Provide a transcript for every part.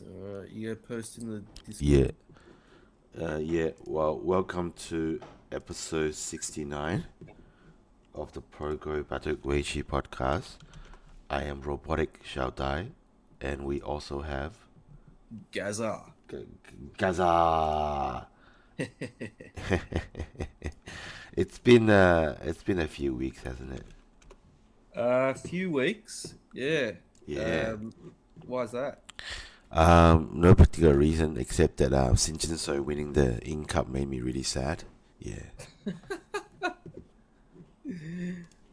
You gotta post in the Yeah. Discord. Yeah. Well, welcome to episode 69 of the Progo Baduk Weiqi podcast. I am Robotic Xiao Dai, and we also have Gaza. Gaza. It's been a few weeks, hasn't it? A few weeks. Yeah. Yeah. Um, why is that? No particular reason except that Jinseo winning the In Cup made me really sad. Yeah.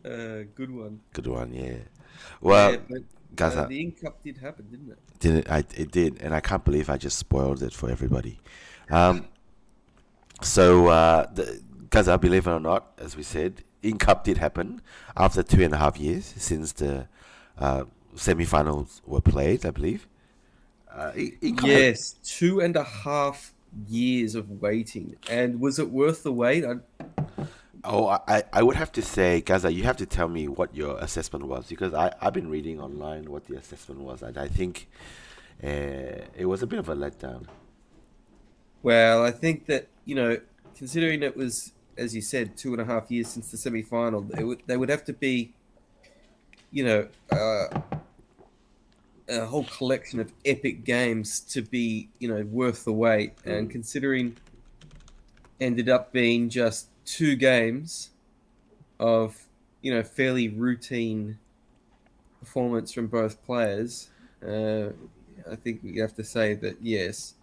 Good one. Good one. Yeah. Yeah, Well, but Gaza. the Ink Cup did happen, didn't it? Did it? It did, and I can't believe I just spoiled it for everybody. Um, Gaza, believe it or not, as we said, In Cup did happen after 2.5 years since the uh, semi-finals were played. I believe. In Cup has. Yes, 2.5 years of waiting. And was it worth the wait? Oh, I would have to say, Gaza, you have to tell me what your assessment was because I've been reading online what the assessment was, and I think it was a bit of a letdown. Well, I think that, considering it was, as you said, 2.5 years since the semi-final, they would have to be, you know, uh, a whole collection of epic games to be, worth the wait. And Mm. considering ended up being just two games of, fairly routine performance from both players, I think we have to say that yes,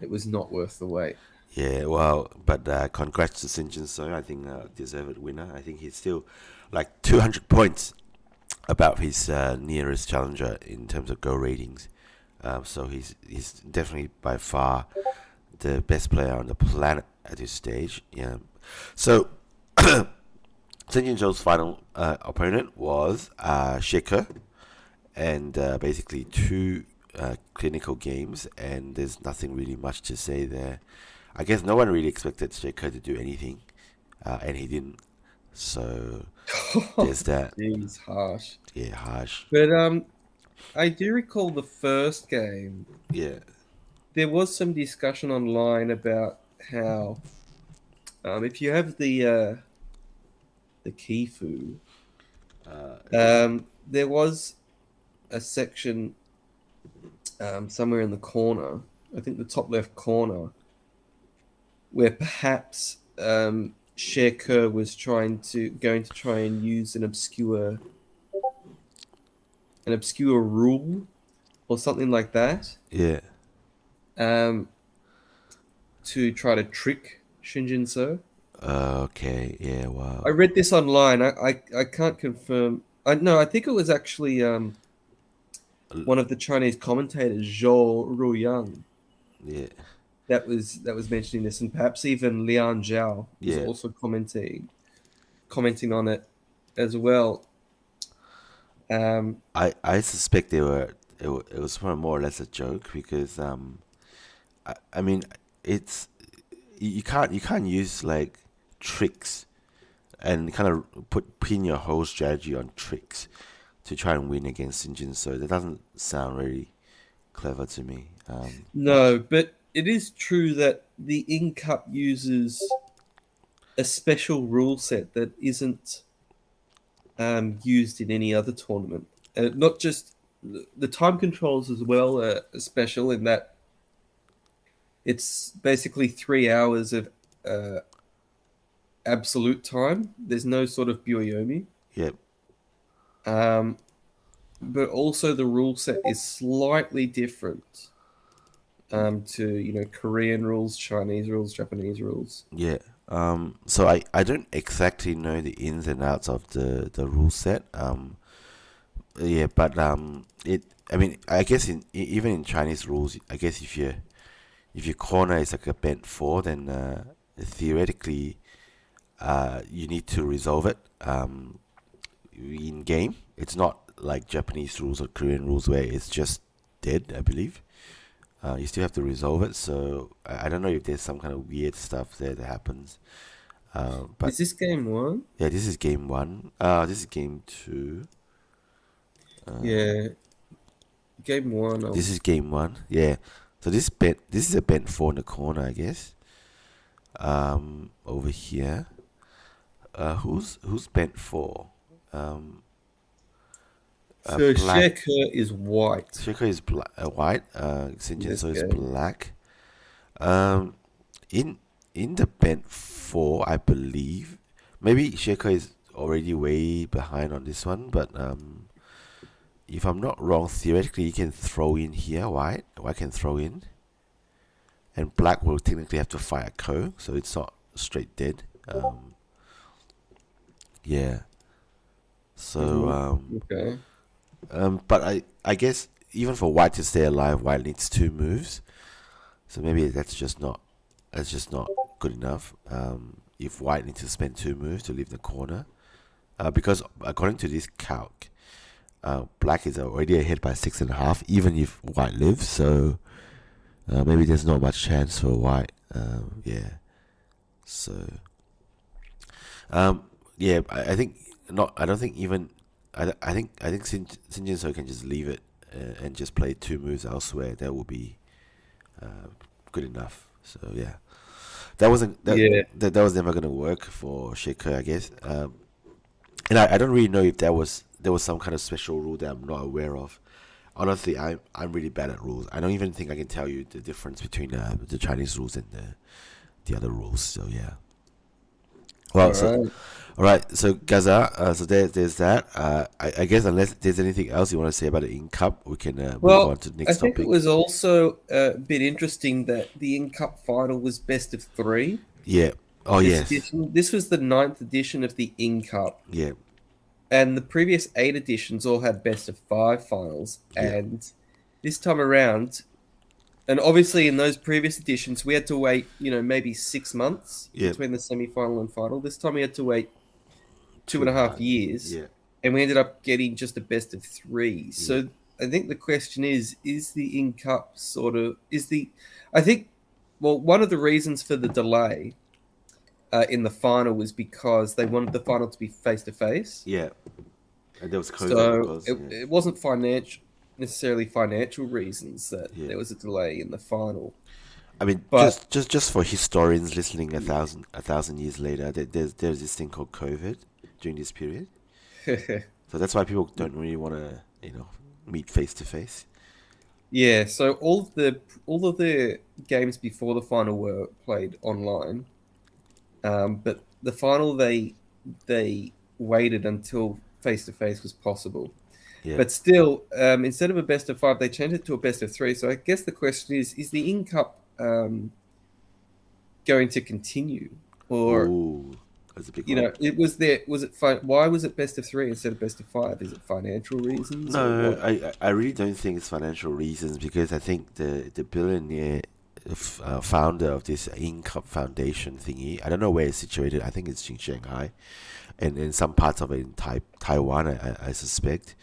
it was not worth the wait. Yeah, well, but congrats to Shin Jinseo. I think deserved winner. I think he's still like 200 points above his nearest challenger in terms of go ratings. So he's definitely by far the best player on the planet at this stage. Yeah. So Shin Jinseo's final opponent was Shaker, and basically two clinical games, and there's nothing really much to say there. I guess no one really expected Shaker to do anything, and he didn't. So there's that. Jeez, harsh. Yeah, harsh. But I do recall the first game. Yeah, There was some discussion online about how if you have the Kifu, there was a section somewhere in the corner, I think the top left corner, where perhaps Shaker was going to try and use an obscure rule or something like that yeah. um, to try to trick Shinjinso. Okay, yeah, I wow. read this online. I can't confirm. I no, I think it was actually one of the Chinese commentators, Zhou Ruyang, Yeah, that was mentioning this, and perhaps even Lian Zhao was yeah. also commenting on it as well. Um, I suspect it was more or less a joke because I mean it's you can't use like tricks and kind of pin your whole strategy on tricks to try and win against Sinjin. So that doesn't sound really clever to me. no, but it is true that the In Cup uses a special rule set that isn't used in any other tournament. Not just the time controls as well are special in that it's basically 3 hours of uh, absolute time. There's no sort of Byoyomi. Yep. Um, but also the rule set is slightly different to Korean rules, Chinese rules, Japanese rules. Yeah. So I don't exactly know the ins and outs of the rule set. Yeah, but it. I mean, I guess even in Chinese rules, I guess if your corner is like a bent four, then theoretically, you need to resolve it in game. It's not like Japanese rules or Korean rules where it's just dead. I believe you still have to resolve it. So I don't know if there's some kind of weird stuff there that happens. But Is this game one? yeah, this is game one. This is game two. Yeah. Game one. This is game one. Yeah. So this is a bent 4 in the corner, I guess. Over here. Who's bent 4? So Black. Shekhar is white. Shaker is white. In this Jinseo is game. black. Um, in the bent 4, I believe. Maybe Shaker is already way behind on this one, but if I'm not wrong, theoretically you can throw in here. White can throw in, and black will technically have to fight a ko, so it's not straight dead. Yeah. So Okay. but I guess even for white to stay alive, white needs 2 moves. So maybe that's just not good enough. If white needs to spend 2 moves to leave the corner, because according to this calc, black is already ahead by 6.5, even if white lives. So maybe there's not much chance for white. Yeah. So yeah, I think not. I don't think even. I think Shin Jinseo can just leave it and just play 2 moves elsewhere. That will be good enough. So yeah, that wasn't Yeah. that was never gonna work for Shaker, I guess. And I don't really know if there was some kind of special rule that I'm not aware of. Honestly, I'm really bad at rules. I don't even think I can tell you the difference between the Chinese rules and the other rules. So yeah. Well, all right. So Gaza, so there's that. I guess unless there's anything else you want to say about the Ink Cup, we can move Well, on to the I next think it topic. was also a bit interesting that the In Cup final was best of 3. Yeah. Oh This yes. edition, this was the 9th edition of the In Cup, Yeah. and the previous 8 editions all had best of 5 finals. Yeah. And this time around, and obviously in those previous editions, we had to wait, maybe 6 months Yeah. between the semi-final and final. This time we had to wait 2.5 years, Yeah. and we ended up getting just a best of 3. So I think the question is the In Cup I think, well, one of the reasons for the delay in the final was because they wanted the final to be face to face. Yeah. And there was COVID, So of course. it wasn't necessarily financial reasons that there was a delay in the final. I mean, But just for historians listening, a thousand years later, there's this thing called COVID during this period. So that's why people don't really want to, meet face to face. yeah, so all of the games before the final were played online, but the final they waited until face to face was possible. Yeah. But still, instead of a best of 5, they changed it to a best of 3. So I guess the question is the In Cup going to continue, or Ooh, that's a big one. why was it best of 3 instead of best of 5? Is it financial reasons? No, or what? I really don't think it's financial reasons, because I think the billionaire founder of this Income Foundation thingy, I don't know where it's situated. I think it's in Shanghai, and in some parts of it in Taiwan, I suspect.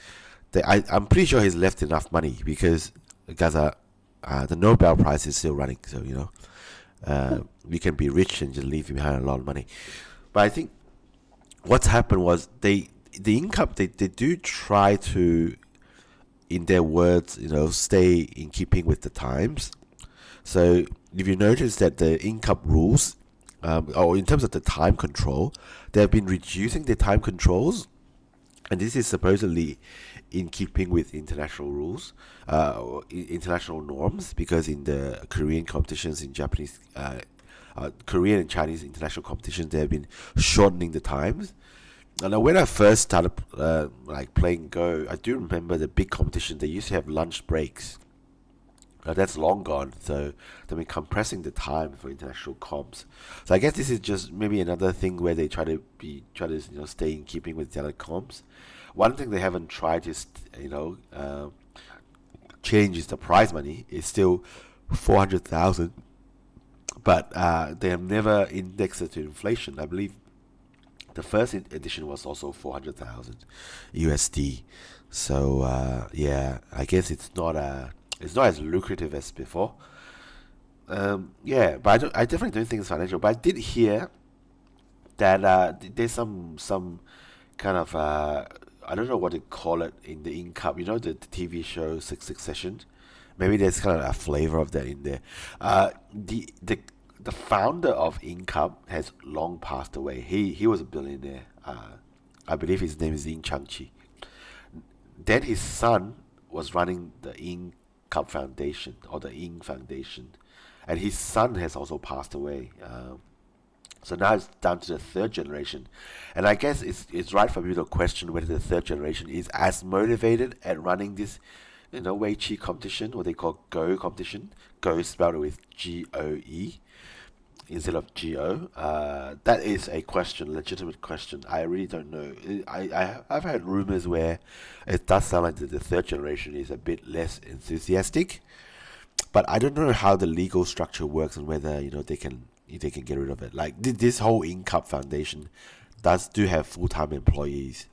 I'm pretty sure he's left enough money, because Gaza, the Nobel Prize is still running, so we can be rich and just leave behind a lot of money. But I think what's happened was the income they do try to, in their words, stay in keeping with the times. So if you notice that the income rules, or in terms of the time control, they have been reducing the time controls, and this is supposedly in keeping with international rules, international norms, because in the Korean competitions, in Japanese, Korean and Chinese international competitions, they have been shortening the times. And when I first started playing Go, I do remember the big competition. They used to have lunch breaks. That's long gone. So they've been compressing the time for international comps. So I guess this is just maybe another thing where they try to stay in keeping with the other comps. One thing they haven't tried to change is the prize money. It's still 400,000, but they have never indexed it to inflation. I believe the first edition was also 400,000 USD. So yeah, I guess it's not as lucrative as before. Yeah, but I definitely don't think it's financial. But I did hear that there's some kind of I don't know what to call it in the In Cup. You know the TV show Succession. Maybe there's kind of a flavor of that in there. The founder of In Cup has long passed away. He was a billionaire. I believe his name is In Changchi. Then his son was running the In Cup Foundation or the In Foundation, and his son has also passed away. So now it's down to the third generation, and I guess it's right for me to question whether the third generation is as motivated at running this, Weiqi competition, what they call Go competition. Go is spelled with GOE instead of GO. That is a question, legitimate question. I really don't know. I've heard rumors where it does sound like the third generation is a bit less enthusiastic, but I don't know how the legal structure works and whether they can get rid of it. Like this whole In Cup Foundation do have full-time employees,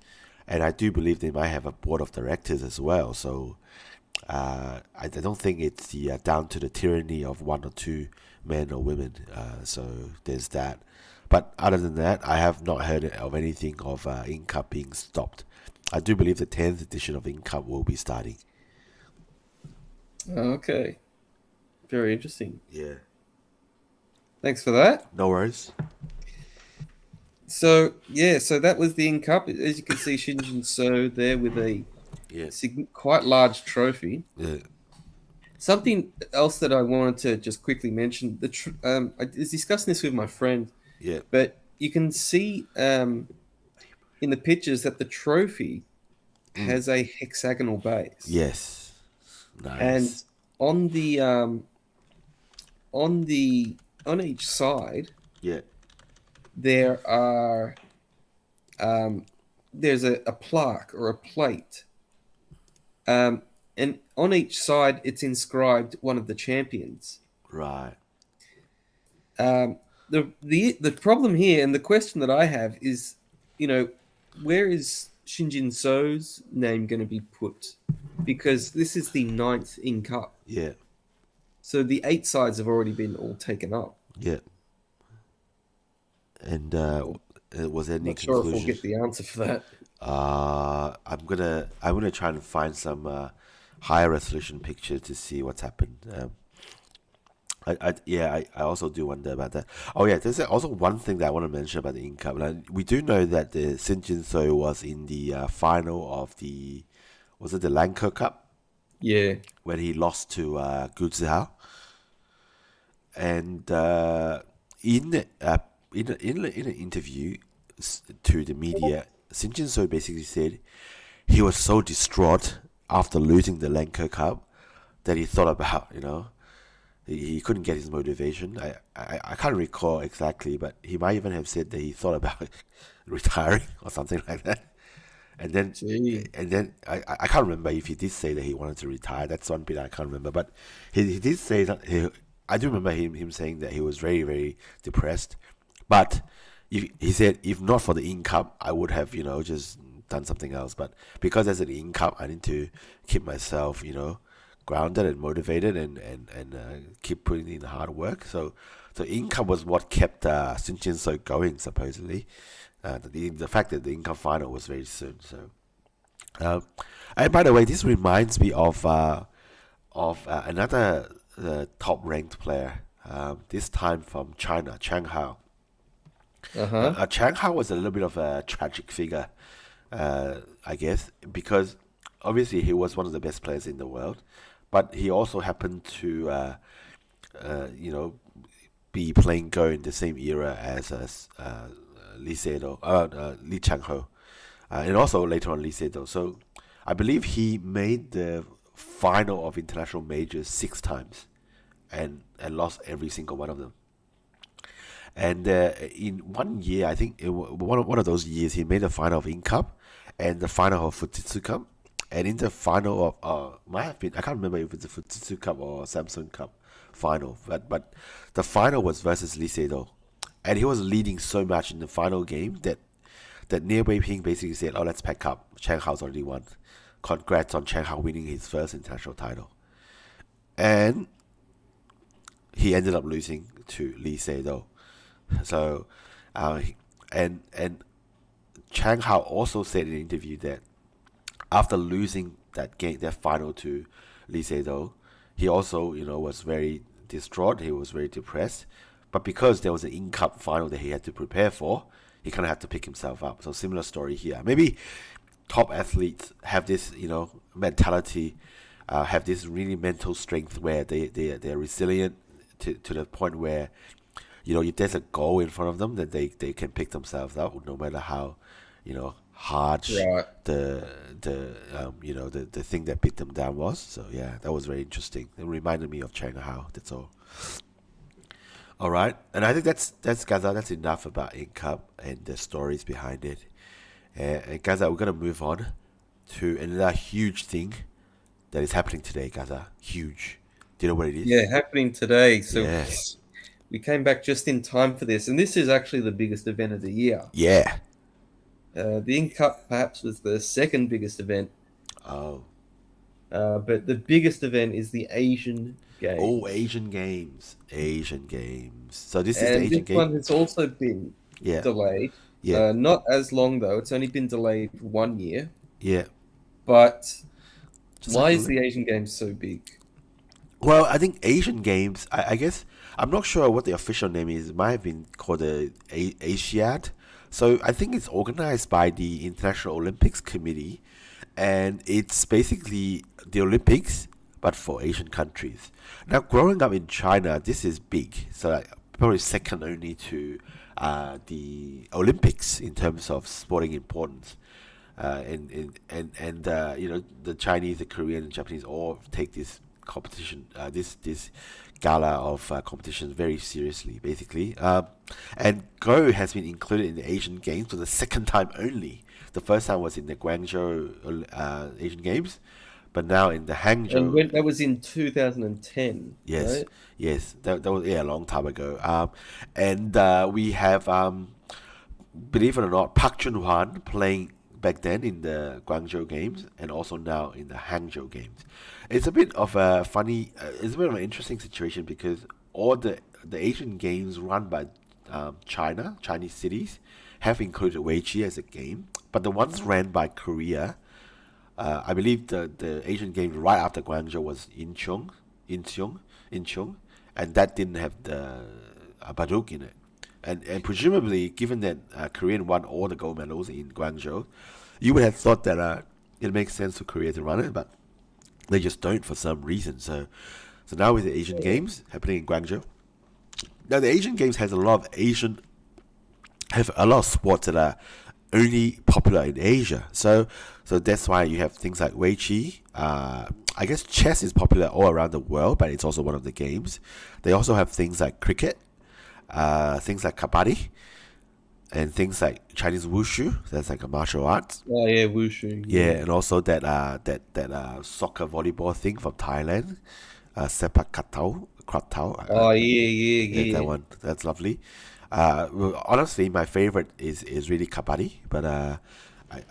and I do believe they might have a board of directors as well. So I don't think it's down to the tyranny of one or two men or women. So there's that. But other than that, I have not heard of anything of In Cup being stopped. I do believe the 10th edition of In Cup will be starting. Okay. Very interesting. Yeah. Thanks for that. No worries. So that was the In Cup. As you can see, Shin Jinseo there with a quite large trophy. Yeah. Something else that I wanted to just quickly mention. I was discussing this with my friend. Yeah. But you can see in the pictures that the trophy has a hexagonal base. Yes. Nice. And on each side, there are there's a plaque or a plate, and on each side it's inscribed one of the champions. Right. The problem here, and the question that I have is, where is Shin Jinseo's name going to be put? Because this is the 9th In Cup. Yeah. So the 8 sides have already been all taken up. Yeah. And was there any Not sure if conclusion? we'll get the answer for that. I'm gonna try and find some higher resolution pictures to see what's happened. I also do wonder about that. Oh yeah, there's also one thing that I want to mention about the In Cup. Like, we do know that the Shin Jinseo was in the final of the Lanka Cup? Yeah. When he lost to Guizhou. And in an interview to the media, Shin Jinseo basically said he was so distraught after losing the Lanka Cup that he thought about, he couldn't get his motivation. I can't recall exactly, but he might even have said that he thought about retiring or something like that. And then I can't remember if he did say that he wanted to retire. That's one bit I can't remember. But he did say that I do remember him saying that he was very, very depressed. But he said, if not for the In Cup, I would have, just done something else. But because there's an In Cup, I need to keep myself, grounded and motivated and keep putting in the hard work. So In Cup was what kept Shin Jinseo going, supposedly. The fact that the In Cup final was very soon. So, and by the way, this reminds me of another top-ranked player. This time from China, Chang Hao. Chang Hao was a little bit of a tragic figure, I guess, because obviously he was one of the best players in the world, but he also happened to, be playing Go in the same era as Li Changho, and also later on Li Sedo. So I believe he made the final of international majors 6 times, and lost every single one of them. And in one year, I think one of those years, he made the final of In Cup and the final of Fujitsu Cup. And in the final of might have been, I can't remember if it's the Fujitsu Cup or Samsung Cup final, but the final was versus Li Sedo. And he was leading so much in the final game that Nia Weiping basically said, "Oh, let's pack up. Chang Hao's already won. Congrats on Chang Hao winning his first international title." And he ended up losing to Li Sedo. So, and Chang Hao also said in an interview that after losing that game, that final to Lee Sedol, he also, was very distraught. He was very depressed. But because there was an in-cup final that he had to prepare for, he kind of had to pick himself up. So similar story here. Maybe top athletes have this, mentality, have this really mental strength where they're resilient to the point where, if there's a goal in front of them, then they can pick themselves up no matter how, harsh Right. the thing that beat them down was. So yeah, that was very interesting. It reminded me of Chang Hao. That's all. All right, and I think that's Gaza. That's enough about Incup and the stories behind it. And Gaza, we're gonna move on to another huge thing that is happening today. Gaza, huge. Do you know what it is? Yeah, happening today. So Yeah. we came back just in time for this, and this is actually the biggest event of the year. Yeah. The In Cup perhaps was the second biggest event, Oh. but the biggest event is the Asian Games. Oh, Asian Games. Asian Games. So this is the And Asian this one game. has also been Yeah. delayed. Yeah. Not as long though. It's only been delayed 1 year. Yeah. But Just why like is the Asian Games so big? Well, I think Asian Games, I guess, I'm not sure what the official name is. It might have been called the Asiad. So I think it's organized by the International Olympics Committee. And it's basically the Olympics, but for Asian countries. Now, growing up in China, this is big. So like, probably second only to the Olympics in terms of sporting importance. The Chinese, the Korean, and Japanese all take this competition, this gala of competitions very seriously, basically. And Go has been included in the Asian Games for the second time only. The first time was in the Guangzhou Asian Games, but now in the Hangzhou. And that was in 2010. Yes, right? yes, that was a long time ago. And we have, believe it or not, Park Chun-hwan playing back then in the Guangzhou Games and also now in the Hangzhou Games. It's a bit of a funny, it's a bit of an interesting situation because all the Asian Games run by Chinese cities have included Weiqi as a game, but the ones ran by Korea, I believe the Asian Games right after Guangzhou was Incheon, and that didn't have the Baduk in it. And presumably, given that Korean won all the gold medals in Guangzhou, you would have thought that it makes sense for Korea to run it, but they just don't for some reason. So now with the Asian Games happening in Guangzhou, now the Asian Games have a lot of sports that are only popular in Asia. So that's why you have things like Weiqi. I guess chess is popular all around the world, but it's also one of the games. They also have things like cricket, things like kabaddi, and things like Chinese wushu. That's like a martial arts. Oh yeah, wushu. Yeah, and also that soccer volleyball thing from Thailand, sepak kratau. Oh yeah. That one. That's lovely. Well, honestly, my favorite is really kabaddi, but I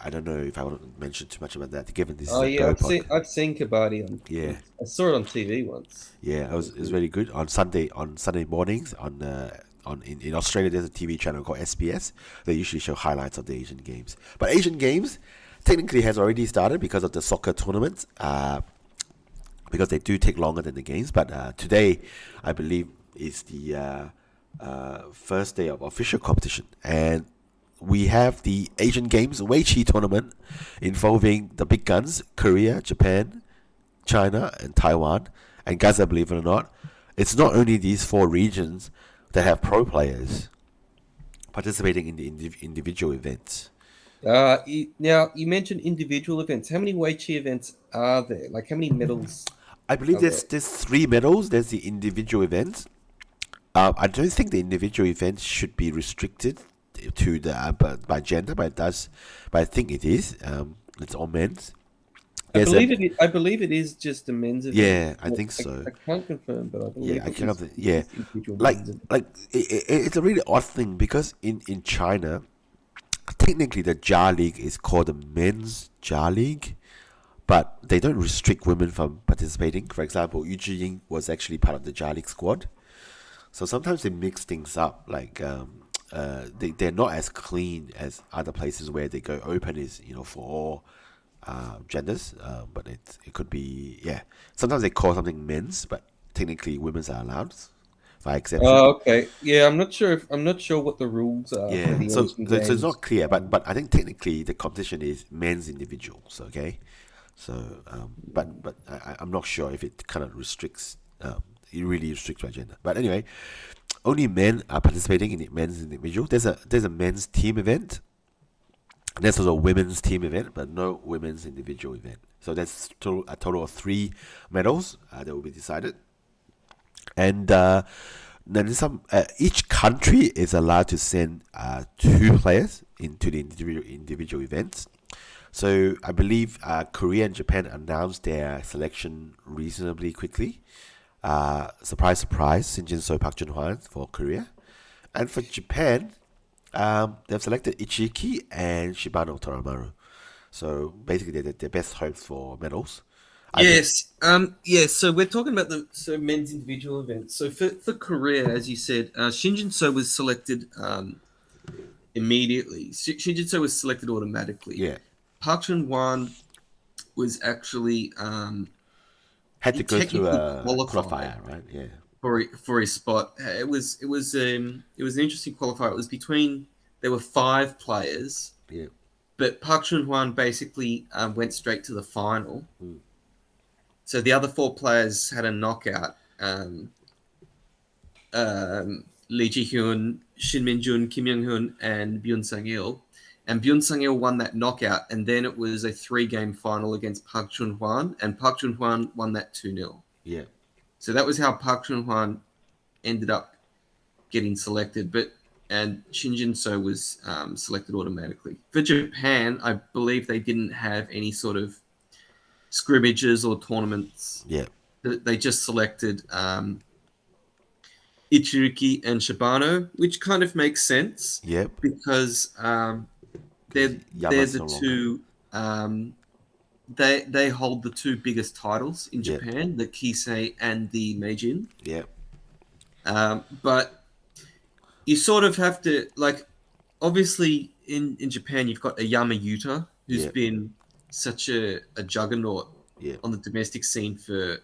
don't know if I want to mention too much about that. Given this Oh is a yeah, Go I've seen kabaddi on. Yeah. I saw it on TV once. Yeah, it was really good on Sunday mornings in Australia. There's a TV channel called SBS. They usually show highlights of the Asian Games. But Asian Games technically has already started because of the soccer tournaments. Because they do take longer than the games. But today, I believe, is the first day of official competition, and we have the Asian Games Weiqi tournament involving the big guns: Korea, Japan, China, and Taiwan. And Gaza, believe it or not, it's not only these four regions that have pro players participating in the individual events. Now you mentioned individual events. How many Weiqi events are there? Like how many medals? I believe are there's 3 medals. There's the individual events. I don't think the individual events should be restricted to the by gender, but I think it is. It's all men's. I believe it is just a men's event. Yeah, I think so. I can't confirm, but I believe it's a really odd thing because in China, technically the Jia League is called the Men's Jia League, but they don't restrict women from participating. For example, Yu Zhiying was actually part of the Jia League squad. So sometimes they mix things up, like they're not as clean as other places where they go open is for all genders, but it could be, yeah. Sometimes they call something men's, but technically women's are allowed by exception. Oh, okay. Yeah, I'm not sure what the rules are for Yeah, the so, Asian so it's Games. not clear, but I think technically the competition is men's individuals. Okay, so I'm not sure if it kind of restricts. It really restricts by gender. But anyway, only men are participating in the men's individual. There's a men's team event. There's also a women's team event, but no women's individual event. So that's a total of 3 medals that will be decided. And then some. Each country is allowed to send 2 players into the individual events. So I believe Korea and Japan announced their selection reasonably quickly. Surprise, surprise, Shin Jinseo Park Jun-hwan for Korea. And for Japan, they've selected Ichiki and Shibano Toramaru. So basically, they're their best hopes for medals. I think, Yes. Yes. So we're talking about the men's individual events. So for Korea, as you said, Shin Jin-so was selected immediately. Shin Jin-so was selected automatically. yeah, Park Chun-hwan was actually had he to go through technically a qualified qualifier, right? Yeah, for his spot. It was an interesting qualifier. It was between there were 5 players, yeah, but Park Chun-hwan basically went straight to the final. mm, So the other 4 players had a knockout. Lee Ji-hyun, Shin Min-jun, Kim Young-hun, and Byun Sang-il. And Byun Sang-il won that knockout, and then it was a 3-game final against Park Chun-hwan, and Park Chun-hwan won that 2-0. yeah, So that was how Park Chun-hwan ended up getting selected, and Shin Jin-so was selected automatically. For Japan, I believe they didn't have any sort of scrimmages or tournaments. yeah, They just selected Ichiriki and Shibano, which kind of makes sense yep. because Because they're Yama's the no longer. two they hold the 2 biggest titles in Yep, Japan, the Kisei and the Meijin. yep, But you sort of have to like obviously in Japan you've got a Yuta who's yep, been such a juggernaut yep, on the domestic scene for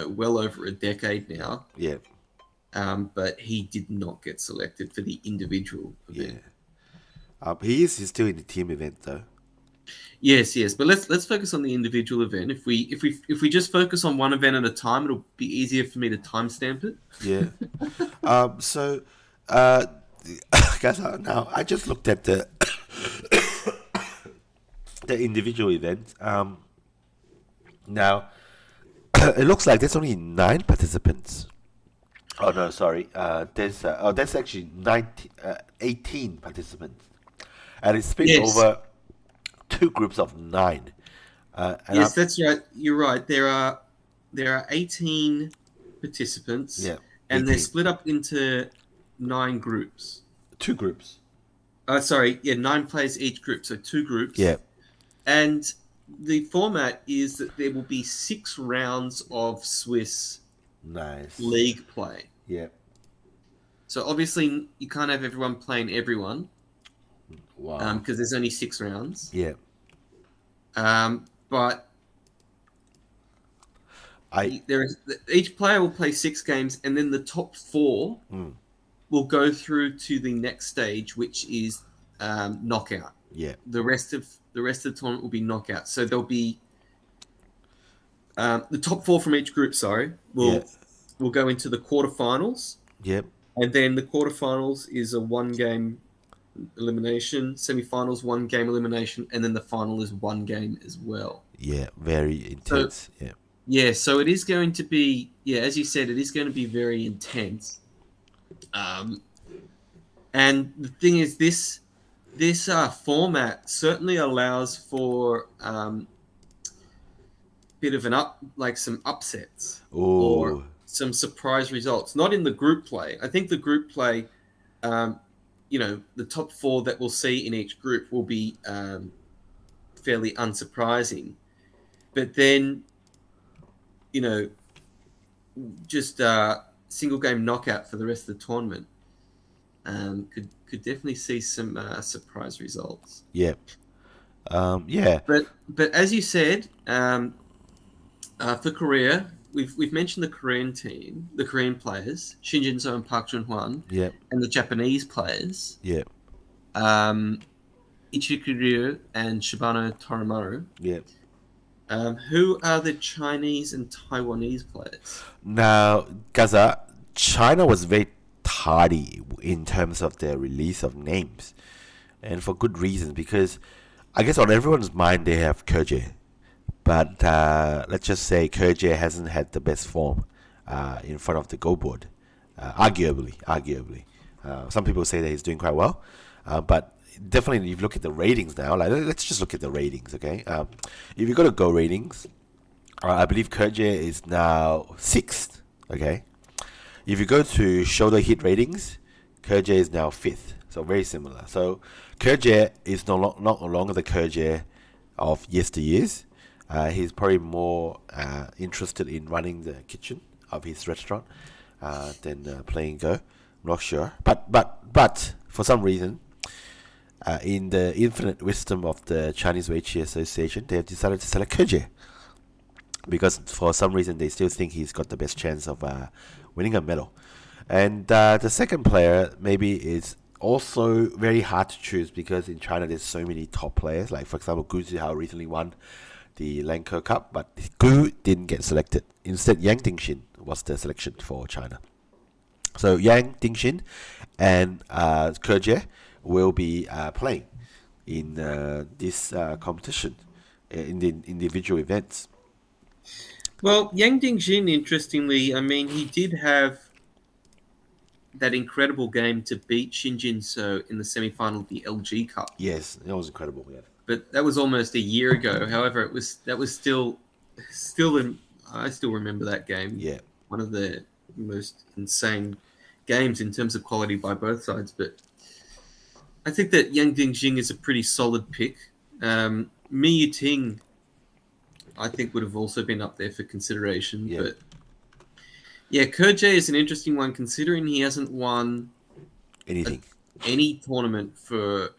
well over a decade now. yep, But he did not get selected for the individual yeah. event. He's still in the team event though. Yes, yes, but let's focus on the individual event. If we just focus on one event at a time, it'll be easier for me to timestamp it. Yeah. So, uh, guys, now I just looked at the individual event. Now it looks like there's only 9 participants. Oh no, sorry. There's actually 18 participants, and it's split Yes, over 2 groups of 9. And yes, that's right. You're right. There are 18 participants, yeah, and they're 18, split up into 9 groups. 2 groups. Sorry, yeah, 9 players each group, so 2 groups. Yeah, And the format is that there will be 6 rounds of Swiss nice. league play. Yeah, So obviously you can't have everyone playing everyone wow. because there's only 6 rounds. Yeah, But I. each player will play 6 games, and then the top 4 Mm, will go through to the next stage, which is knockout. yeah, The rest of the tournament will be knockout. So there'll be the top 4 from each group. Sorry, yeah, will go into the quarterfinals, yeah, and then the quarterfinals is a 1-game elimination, semifinals 1-game elimination, and then the final is 1 game as well. yeah. Very So intense. Yeah, yeah, so it is going to be as you said, it is going to be very intense. Um, and the thing is, this format certainly allows for bit of some upsets or oh, some surprise results. Not in the group play. I think the group play, the top 4 that we'll see in each group will be fairly unsurprising. But then, just single game knockout for the rest of the tournament could definitely see some surprise results. yeah. Yeah, But as you said, for Korea, we've mentioned the Korean team, the Korean players, Shin Jinseo and Park Junhwan, yeah, and the Japanese players, yeah, um, Ichikiryu and Shibano Torimaru. yeah. Who are the Chinese and Taiwanese players? Now, Gaza, China was very tardy in terms of their release of names, and for good reasons. Because I guess on everyone's mind they have Kerje, but let's just say Kerje hasn't had the best form in front of the goal board. Arguably, some people say that he's doing quite well, but definitely if you look at the ratings now, like let's just look at the ratings, okay? If you go to Go ratings, I believe Kerje is now sixth. Okay, if you go to shoulder hit ratings, Kerje is now fifth. So very similar. So Kerje is no longer the Kerje of yesteryears. He's probably more interested in running the kitchen of his restaurant than playing Go. I'm not sure, but for some reason, in the infinite wisdom of the Chinese Weiqi Association, they have decided to select Kerje because for some reason they still think he's got the best chance of winning a medal. And the second player maybe is also very hard to choose because in China there's so many top players. Like for example, Gu Zihao recently won the Lanka Cup, but Gu didn't get selected. Instead, Yang Dingxin was the selection for China. So Yang Dingxin and Kerje will be playing in this competition in the individual events. Well, Yang Dingjin, interestingly, I mean, he did have that incredible game to beat Shin Jinseo in the semi-final of the LG Cup. Yes, that was incredible. Yeah. But that was almost a year ago. However, that was still I still remember that game. Yeah. One of the most insane games in terms of quality by both sides. But I think that Yang Dingjing is a pretty solid pick. Mi Yuting, I think, would have also been up there for consideration. Yeah. But yeah, Kerje is an interesting one considering he hasn't won Anything. any tournament for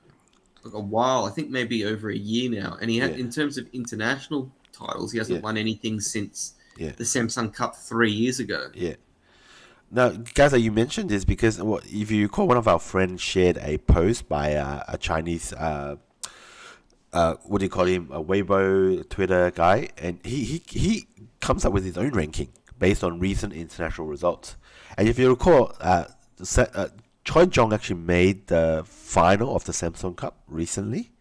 a while. I think maybe over a year now. And Yeah. in terms of international titles, he hasn't Yeah. won anything since Yeah. the Samsung Cup 3 years ago. Yeah. Now, guys, you mentioned this because if you recall, one of our friends shared a post by a Chinese, what do you call him, a Weibo Twitter guy, and he comes up with his own ranking based on recent international results. And if you recall, Choi Jong actually made the final of the Samsung Cup recently,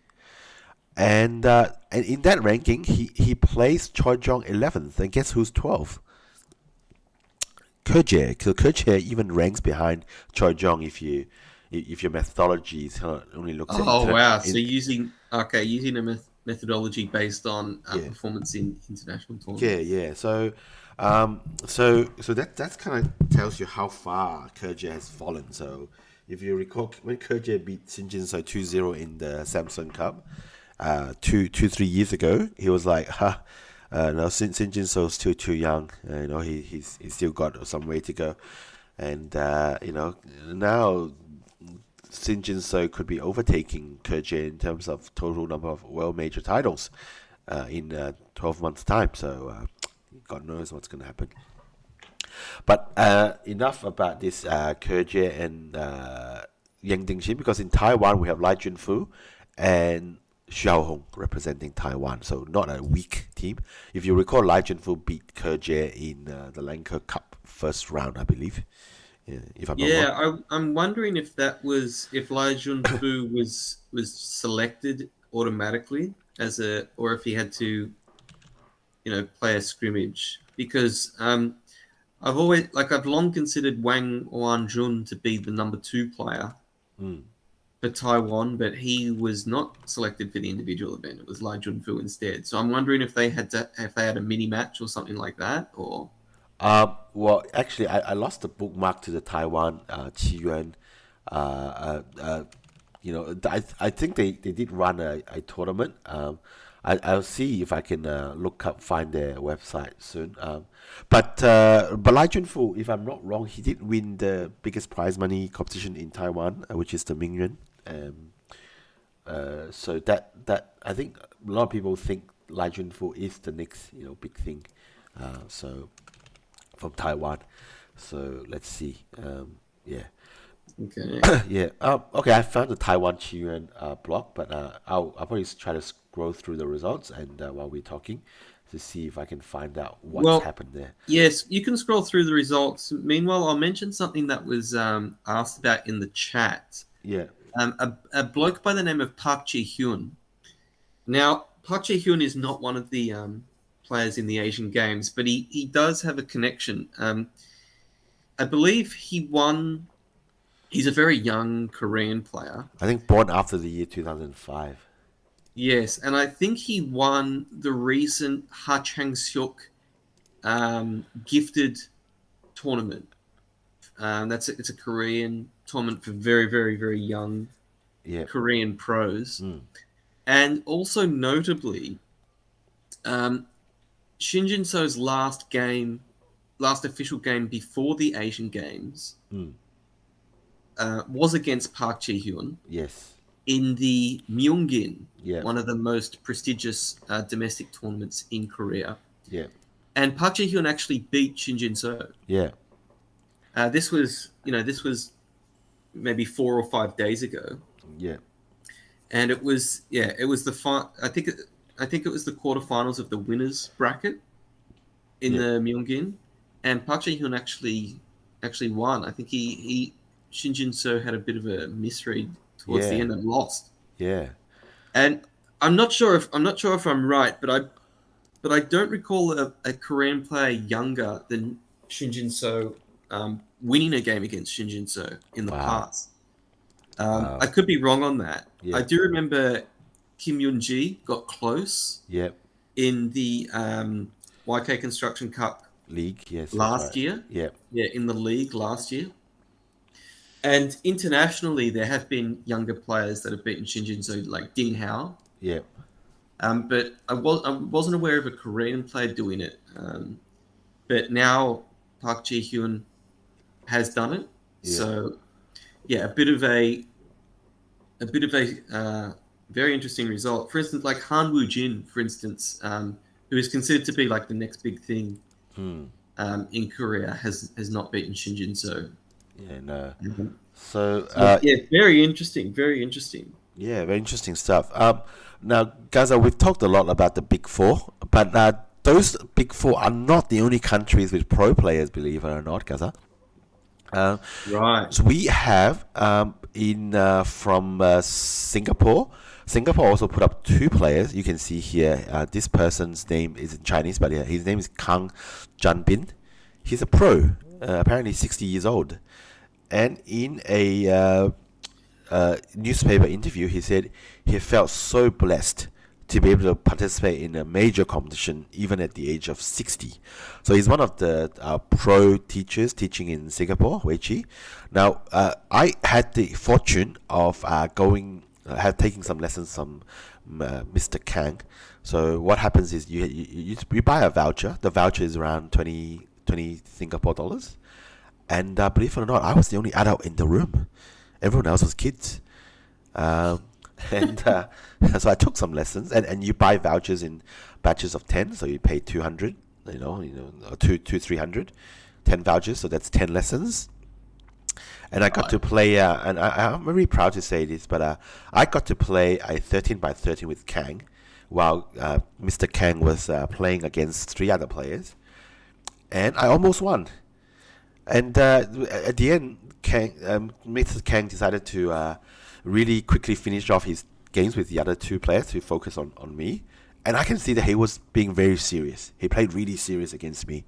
and in that ranking, he placed Choi Jong 11th, and guess who's 12th? Kerje. So Kerje even ranks behind Choi Jong if your methodology is only looks at. Oh wow! So using a methodology based on performance in international tournaments. Yeah. So that's kind of tells you how far Kerje has fallen. So if you recall, when Kerje beat Shin Jinseo 2-0 in the Samsung Cup, 3 years ago, he was like, no, Shin Jinseo is still too young. He's still got some way to go, and now Shin Jinseo could be overtaking Kerje in terms of total number of world major titles in 12 months' time. So God knows what's going to happen. But enough about this Kerje and Yang Dingxin, because in Taiwan we have Lai Junfu and Xiao Hong representing Taiwan, so not a weak team. If you recall, Lai Junfu beat Kerje in the Lanka Cup first round, I believe. If I'm not wrong. I'm wondering if Lai Junfu was selected automatically or if he had to, play a scrimmage, because I've long considered Wang Wanjun to be the number 2 player for Taiwan, but he was not selected for the individual event. It was Lai Junfu instead. So I'm wondering if they had a mini match or something like that, or. Well, actually, I lost the bookmark to the Taiwan Qiyuan. I think they did run a tournament. I'll see if I can find their website soon. But Lai Junfu, if I'm not wrong, he did win the biggest prize money competition in Taiwan, which is the Mingyuan. So that I think a lot of people think Lai Junfu is the next big thing. So from Taiwan. So let's see. Yeah. Okay. Yeah. Okay. I found the Taiwan Qiyuan blog, but I'll probably try to scroll through the results and while we're talking to see if I can find out what's Well, happened there. yes, you can scroll through the results. Meanwhile, I'll mention something that was asked about in the chat. Yeah. A bloke by the name of Park Ji-hyun. Now, Park Ji-hyun is not one of the players in the Asian Games, but he does have a connection. I believe he won. He's a very young Korean player. I think born after the year 2005. Yes, and I think he won the recent Ha Chang-seok gifted tournament. It's a Korean tournament for very, very, very young Yeah. Korean pros. Mm. And also notably, Shin Jinseo's last official game before the Asian Games Mm. was against Park Ji-hyun Yes. in the Myeongin, Yeah. one of the most prestigious domestic tournaments in Korea. Yeah. And Park Ji-hyun actually beat Shin Jinseo. Yeah. This was maybe 4 or 5 days ago, Yeah. and it was I think it was the quarterfinals of the winners bracket in Yeah. the Myeongin, and Park Ji-hyun actually won. I think he Shin Jin-seo had a bit of a misread towards the Yeah. end and lost. Yeah. And I'm not sure if I'm right, but I don't recall a Korean player younger than Shin Jin-seo winning a game against Shin Jin-seo in the Wow. past. Wow. I could be wrong on that. Yeah. I do remember Kim Eunji got close Yeah. in the YK Construction Cup League. Yes. that's last right. year. Yeah. Yeah, in the league last year. And internationally, there have been younger players that have beaten Shin Jin-seo, like Ding Hao. Yeah. But I wasn't aware of a Korean player doing it. But now Park Ji-hyun has done it. Yeah. So yeah, a bit of a very interesting result. For instance, like Han Woo-jin, for instance, who is considered to be like the next big thing Hmm. in Korea, has not beaten Shin Jin-seo. Yeah. No. Mhm. So. Yeah, very interesting. Very interesting. Yeah, very interesting stuff. Now, Gaza, we've talked a lot about the Big Four, but those Big Four are not the only countries with pro players, believe it or not, Gaza. Right. So we have from Singapore. Singapore also put up 2 players. You can see here, this person's name is in Chinese, but his name is Kang Janbin. He's a pro, apparently 60 years old. And in a newspaper interview, he said he felt so blessed to be able to participate in a major competition even at the age of 60. So he's one of the pro teachers teaching in Singapore, Weiqi. Now, I had the fortune of taking some lessons from Mr. Kang. So what happens is you buy a voucher. The voucher is around 20 Singapore dollars. And believe it or not, I was the only adult in the room. Everyone else was kids. So I took some lessons, and you buy vouchers in batches of 10, so you pay 200, or 300, 10 vouchers, so that's 10 lessons. And I got to play, and I'm very proud to say this, but I got to play a 13 by 13 with Kang, while Mr. Kang was playing against 3 other players, and I almost won. And at the end, Mr. Kang decided to really quickly finish off his games with the other 2 players to focus on me. And I can see that he was being very serious. He played really serious against me.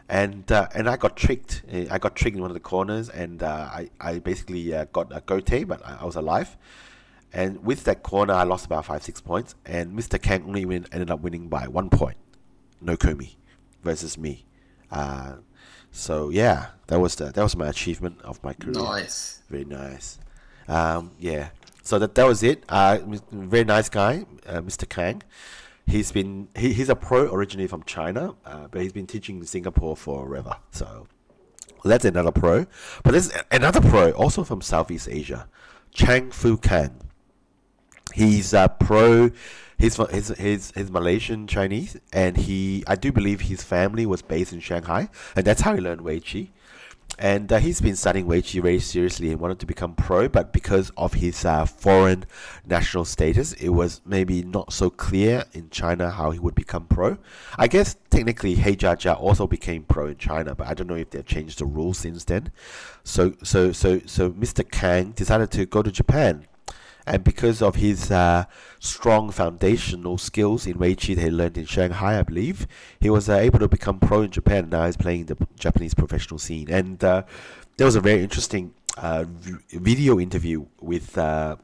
And I got tricked. I got tricked in one of the corners, and I basically got a goatee, but I was alive. And with that corner, I lost about 5-6 points. And Mr. Kang only ended up winning by 1 point. No Komi versus me. So yeah, that was my achievement of my career. Nice. Very nice. Yeah. So that was it. Very nice guy, Mr. Kang. He's a pro originally from China, but he's been teaching in Singapore forever. So that's another pro. But there's another pro also from Southeast Asia, Chang Fu Kang. He's pro. He's Malaysian Chinese, and I do believe his family was based in Shanghai, and that's how he learned Weiqi. And he's been studying Weiqi very seriously and wanted to become pro, but because of his foreign national status, it was maybe not so clear in China how he would become pro. I guess technically He Jia also became pro in China, but I don't know if they've changed the rules since then. So Mr. Kang decided to go to Japan. And because of his strong foundational skills in Weiqi that he learned in Shanghai, I believe, he was able to become pro in Japan. Now he's playing the Japanese professional scene. And there was a very interesting video interview with Mr.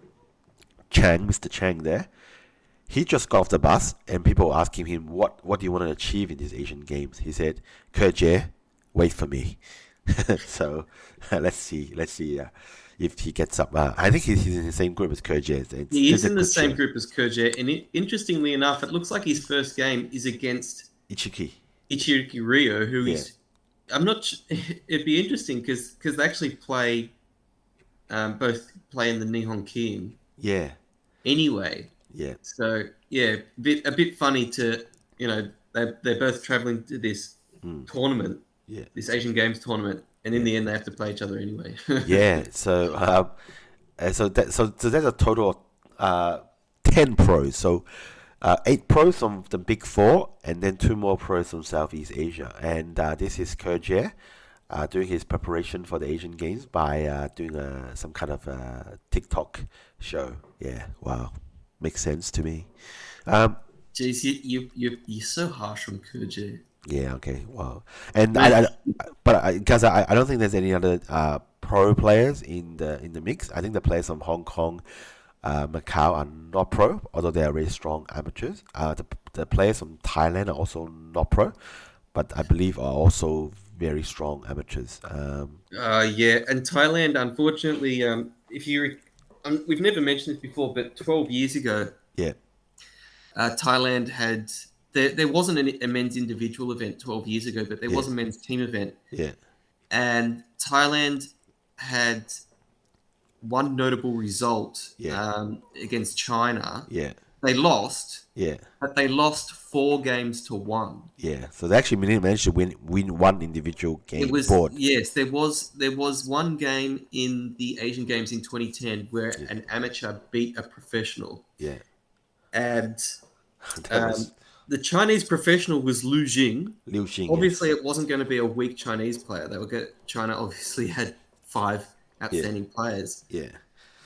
Chang there. He just got off the bus, and people were asking him, what do you want to achieve in these Asian Games? He said, Ke, wait for me. So let's see. If he gets up, I think he's in the same group as Kerje. He is in the same group as Kerje, and interestingly enough, it looks like his first game is against Ichiriki Rio, who is. I'm not. It'd be interesting because they actually both play in the Nihon Kim. Yeah. Anyway. Yeah. So yeah, a bit funny to they're both traveling to this tournament. Yeah. This Asian Games tournament. And in the end, they have to play each other anyway. Yeah, so that's a total of 10 pros. So 8 pros from the Big Four, and then 2 more pros from Southeast Asia. And this is Kerje doing his preparation for the Asian Games by doing some kind of TikTok show. Yeah, wow, makes sense to me. Jeez, you're so harsh on Kerje. Yeah. Okay. Wow. And because I don't think there's any other pro players in the mix. I think the players from Hong Kong, Macau are not pro, although they are very strong amateurs. The players from Thailand are also not pro, but I believe are also very strong amateurs. Yeah, and Thailand, unfortunately, we've never mentioned this before, but 12 years ago, Thailand had. There wasn't a men's individual event 12 years ago, but there was a men's team event. Yeah. And Thailand had one notable result against China. Yeah. They lost. Yeah. But they lost 4 games to 1. Yeah. So they actually managed to win one individual game. Yes, there was one game in the Asian Games in 2010 where an amateur beat a professional. Yeah. And the Chinese professional was Liu Jing. Obviously, it wasn't going to be a weak Chinese player. China obviously had 5 outstanding players. Yeah.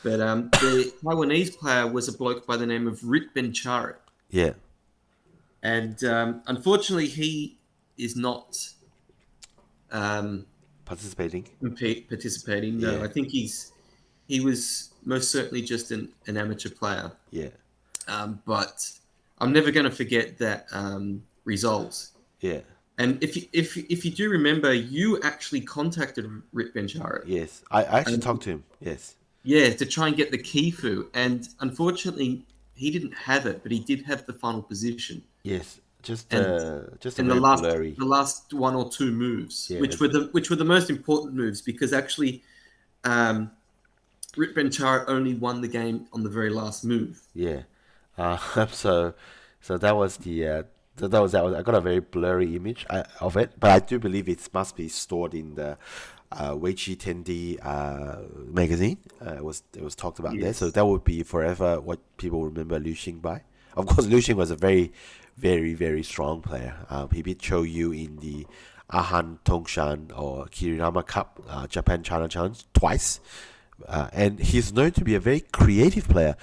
But the Taiwanese player was a bloke by the name of Rit Bencharit. Yeah. And unfortunately, he is not participating. No, I think he was most certainly just an amateur player. Yeah. But I'm never going to forget that result. Yeah. And if you do remember, you actually contacted Rit Bencharit. Yes, I actually talked to him. Yes. Yeah, to try and get the Kifu, and unfortunately, he didn't have it, but he did have the final position. Just in the last 1 or 2 moves, which were the most important moves, because actually, Rit Bencharit only won the game on the very last move. Yeah. So that was that was I got a very blurry image of it, but I do believe it must be stored in the Weiqi Tendi magazine. It was talked about there, so that would be forever what people remember Liu Xing by. Of course, Liu Xing was a very, very, very strong player. He beat Chou Yu in the Ahan Tongshan or Kirirama Cup, Japan-China Challenge twice, and he's known to be a very creative player.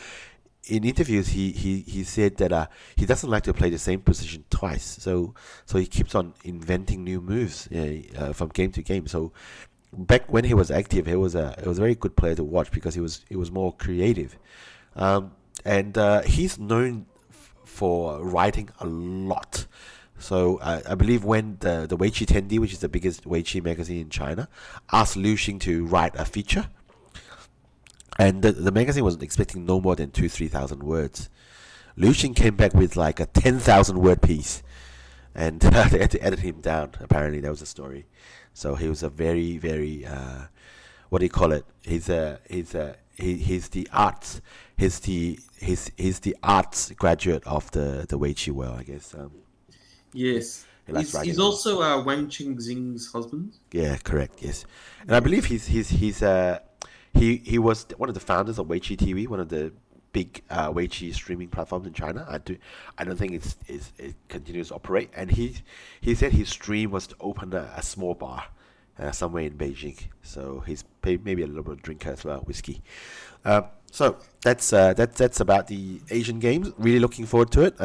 In interviews, he said that he doesn't like to play the same position twice, so he keeps on inventing new moves from game to game. So back when he was active, he was a very good player to watch because he was more creative, and he's known for writing a lot. So I believe when the Weiqi Tendi, which is the biggest Weiqi magazine in China, asked Liu Xing to write a feature. And the magazine was expecting no more than 2,000-3,000 words. Liu Xing came back with like a 10,000 word piece, and they had to edit him down. Apparently, that was the story. So he was a very, very what do you call it? He's he's the arts he's the arts graduate of the Weiqi world, I guess. Yes. He likes writing He's a lot. also Wang Qingxing's husband. Yeah, correct. Yes, and I believe he was one of the founders of Weiqi TV, one of the big Weiqi streaming platforms in China. I don't think it continues to operate. And he said his dream was to open a small bar somewhere in Beijing. So he's maybe a little bit of drinker as well, whiskey. So that's about the Asian Games. Really looking forward to it.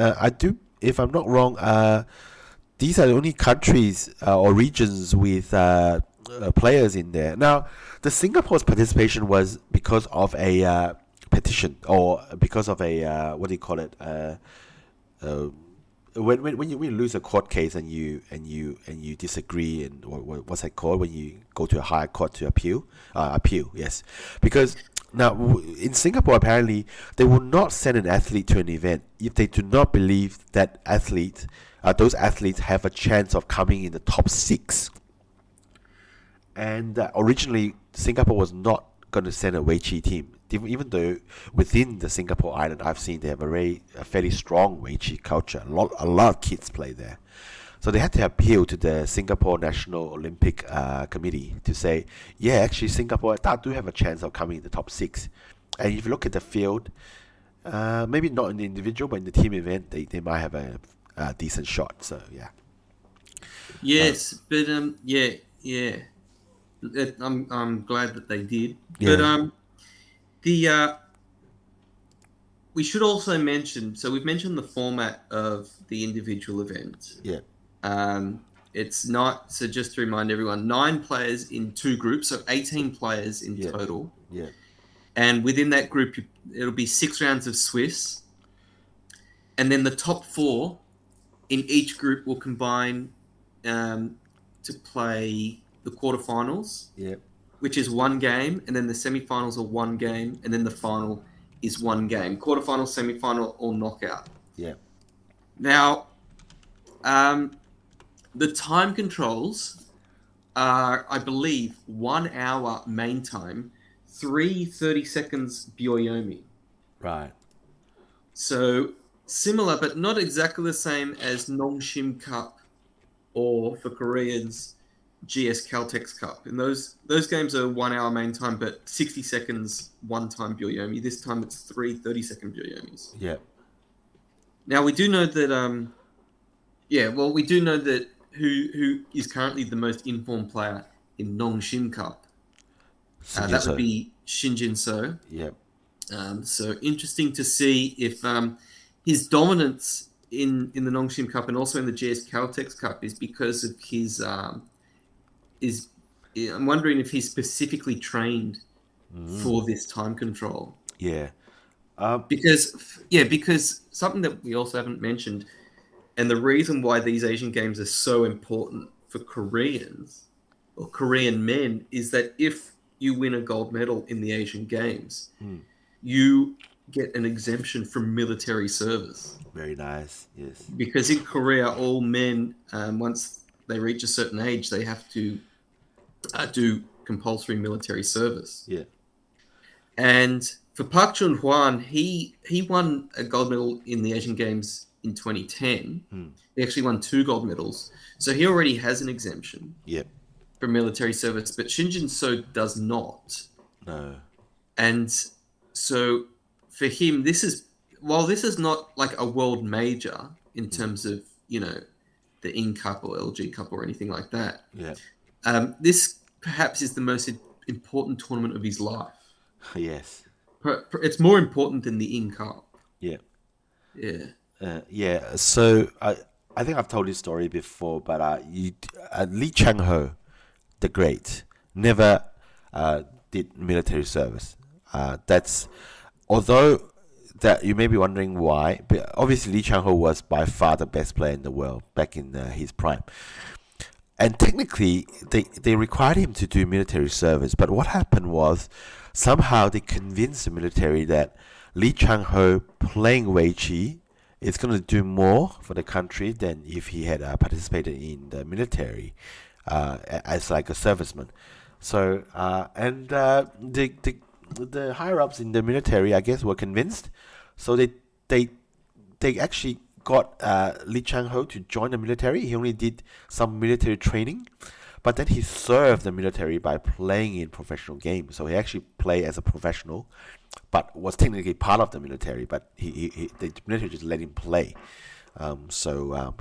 If I'm not wrong, these are the only countries or regions with players in there. Now, the Singapore's participation was because of a petition, or because of a what do you call it? When you lose a court case and you disagree, and what's that called when you go to a higher court to appeal? Yes, because now in Singapore apparently they will not send an athlete to an event if they do not believe that those athletes have a chance of coming in the top 6. And originally Singapore was not going to send a Weiqi team, even though within the Singapore island I've seen they have a fairly strong Weiqi culture. A lot of kids play there. So they had to appeal to the Singapore National Olympic Committee to say, yeah, actually Singapore do have a chance of coming in the top 6. And if you look at the field, maybe not in the individual, but in the team event, they might have a decent shot. So yeah. Yes, but yeah. I'm glad that they did. Yeah. But we should also mention. So we've mentioned the format of the individual event. Yeah. It's not. So just to remind everyone, 9 players in 2 groups, so 18 players in total. Yeah. And within that group, it'll be 6 rounds of Swiss, and then the top 4 in each group will combine to play the quarterfinals, which is 1 game, and then the semifinals are 1 game, and then the final is 1 game. Quarterfinal, semifinal, or knockout. Yeah. Now, the time controls are, I believe, 1 hour main time, 30 seconds Byoyomi. Right. So similar, but not exactly the same as Nongshim Cup, or for Koreans, GS Caltex Cup. And those games are 1 hour main time, but 60 seconds one time Byoyomi. This time it's 3 30-second Byoyomis. Yeah. Now we do know that we do know that who is currently the most informed player in Nongshim Cup. That would be Shin Jinseo. Yeah. So interesting to see if his dominance in the Nongshim Cup and also in the GS Caltex Cup is because of his I'm wondering if he's specifically trained for this time control. Yeah. Because something that we also haven't mentioned, and the reason why these Asian Games are so important for Koreans or Korean men is that if you win a gold medal in the Asian Games, you get an exemption from military service. Very nice. Yes. Because in Korea, all men, once they reach a certain age, they have to do compulsory military service. Yeah. And for Park Chun-hwan, he won a gold medal in the Asian Games in 2010. He actually won 2 gold medals. So he already has an exemption for military service, but Shin Jin-seo does not. No. And so for him, while this is not like a world major in terms of, the In Cup or LG Cup or anything like that. Yeah. This perhaps is the most important tournament of his life. Yes. It's more important than the In Cup. Yeah. Yeah. So I think I've told this story before, but Lee Chang-ho, the great, never did military service. Although that you may be wondering why, but obviously Lee Chang-ho was by far the best player in the world back in his prime. And technically, they required him to do military service. But what happened was, somehow they convinced the military that Lee Chang-ho playing Weiqi is going to do more for the country than if he had participated in the military as like a serviceman. So the higher ups in the military, I guess, were convinced, so they actually got Li Changho to join the military. He only did some military training, but then he served the military by playing in professional games. So he actually played as a professional, but was technically part of the military. But the military just let him play.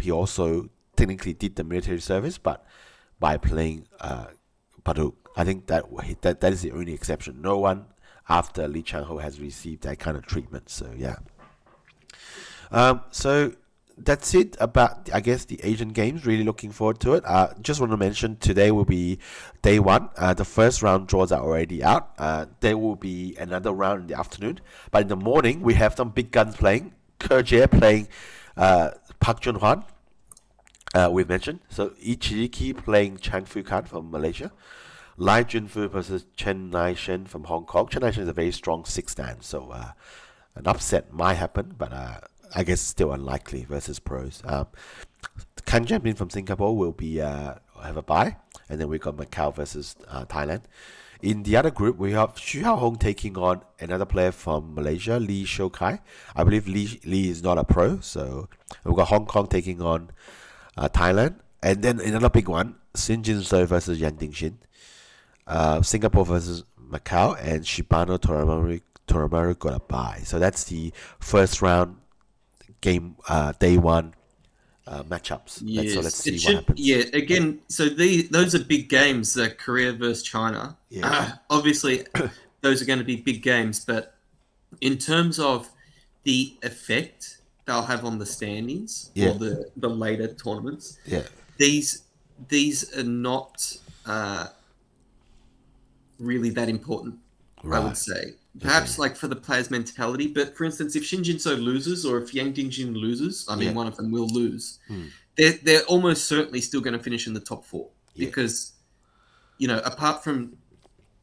He also technically did the military service, but by playing Baduk. I think that is the only exception. No one after Li Changho has received that kind of treatment. So yeah. So that's it about, I guess, the Asian Games. Really looking forward to it. Just want to mention today will be day one. The first round draws are already out. There will be another round in the afternoon. But in the morning, we have some big guns playing. Kerjie playing Park Junhwan, we've mentioned. So Ichiriki playing Chang Fukan from Malaysia. Lai Junfu versus Chen Naishen from Hong Kong. Chen Naishen is a very strong 6-dan, so an upset might happen, but I guess still unlikely versus pros. Kan Jianbin from Singapore will be have a bye, and then we got Macau versus Thailand. In the other group, we have Xu Haohong taking on another player from Malaysia, Lee Shoukai. I believe Lee is not a pro, so we've got Hong Kong taking on Thailand, and then another big one, Shin Jinseo versus Yan Dingxin. Singapore versus Macau, and Shibano Toramaru got a bye. So that's the first round game, day one matchups. Yes. So let's see what happens. Yeah, again, so those are big games, Korea versus China. Yeah. Obviously, those are going to be big games, but in terms of the effect they'll have on the standings or the later tournaments, these are not really that important, I would say. Perhaps like for the players' mentality, but for instance, if Shin Jinseo loses or if Yang Dingjin loses, I mean, one of them will lose, they're almost certainly still going to finish in the top 4 because, apart from,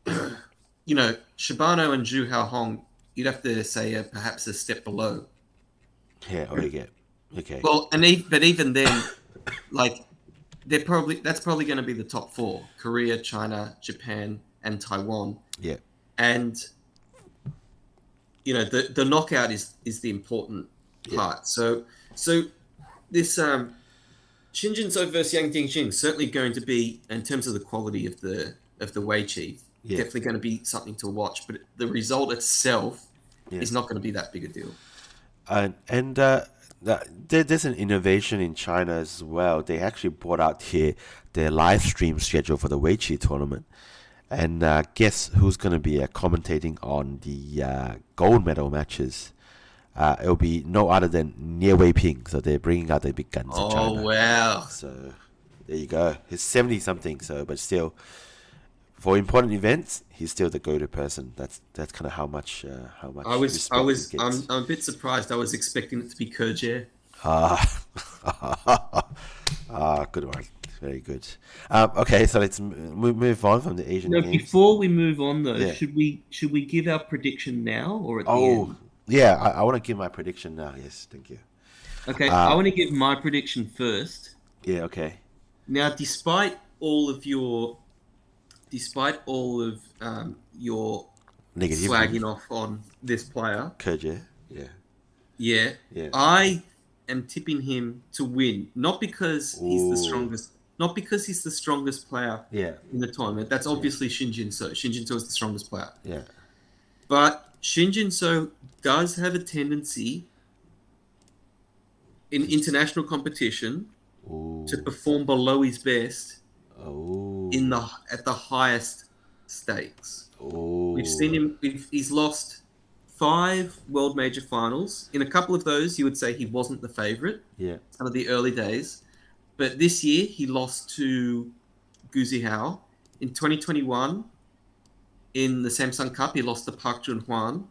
Shibano and Zhu Haohong, you'd have to say perhaps a step below. Yeah, okay. Well, but even then, like, that's probably going to be the top 4: Korea, China, Japan, and Taiwan. Yeah. And the knockout is the important part. So this Shin Jinseo versus Yang Dingjin certainly going to be, in terms of the quality of the Weiqi, definitely going to be something to watch. But the result itself is not going to be that big a deal. And there's an innovation in China as well. They actually brought out here their live stream schedule for the Weiqi tournament. And guess who's going to be commentating on the gold medal matches? It'll be no other than Nie Wei Ping. So they're bringing out the big guns in China. Oh, wow. So there you go. He's 70-something, but still, for important events, he's still the go-to person. That's kind of how much. I'm a bit surprised. I was expecting it to be Kerjie. Good one. Very good. Okay, so let's move on from the Asian games. Before we move on, though, should we give our prediction now or at the end? Yeah, I want to give my prediction now. Yes, thank you. Okay, I want to give my prediction first. Yeah, okay. Now, despite all of your negative slagging off on this player, Kerjie, yeah, I am tipping him to win, not because he's the strongest. Not because he's the strongest player in the tournament. That's obviously Shin Jinseo. Shin Jinseo is the strongest player. Yeah. But Shin Jinseo does have a tendency in international competition to perform below his best at the highest stakes. We've seen him. He's lost 5 World Major Finals. In a couple of those, you would say he wasn't the favorite. Yeah. Some of the early days. But this year, he lost to Gu Zihao. In 2021, in the Samsung Cup, he lost to Park Junhwan.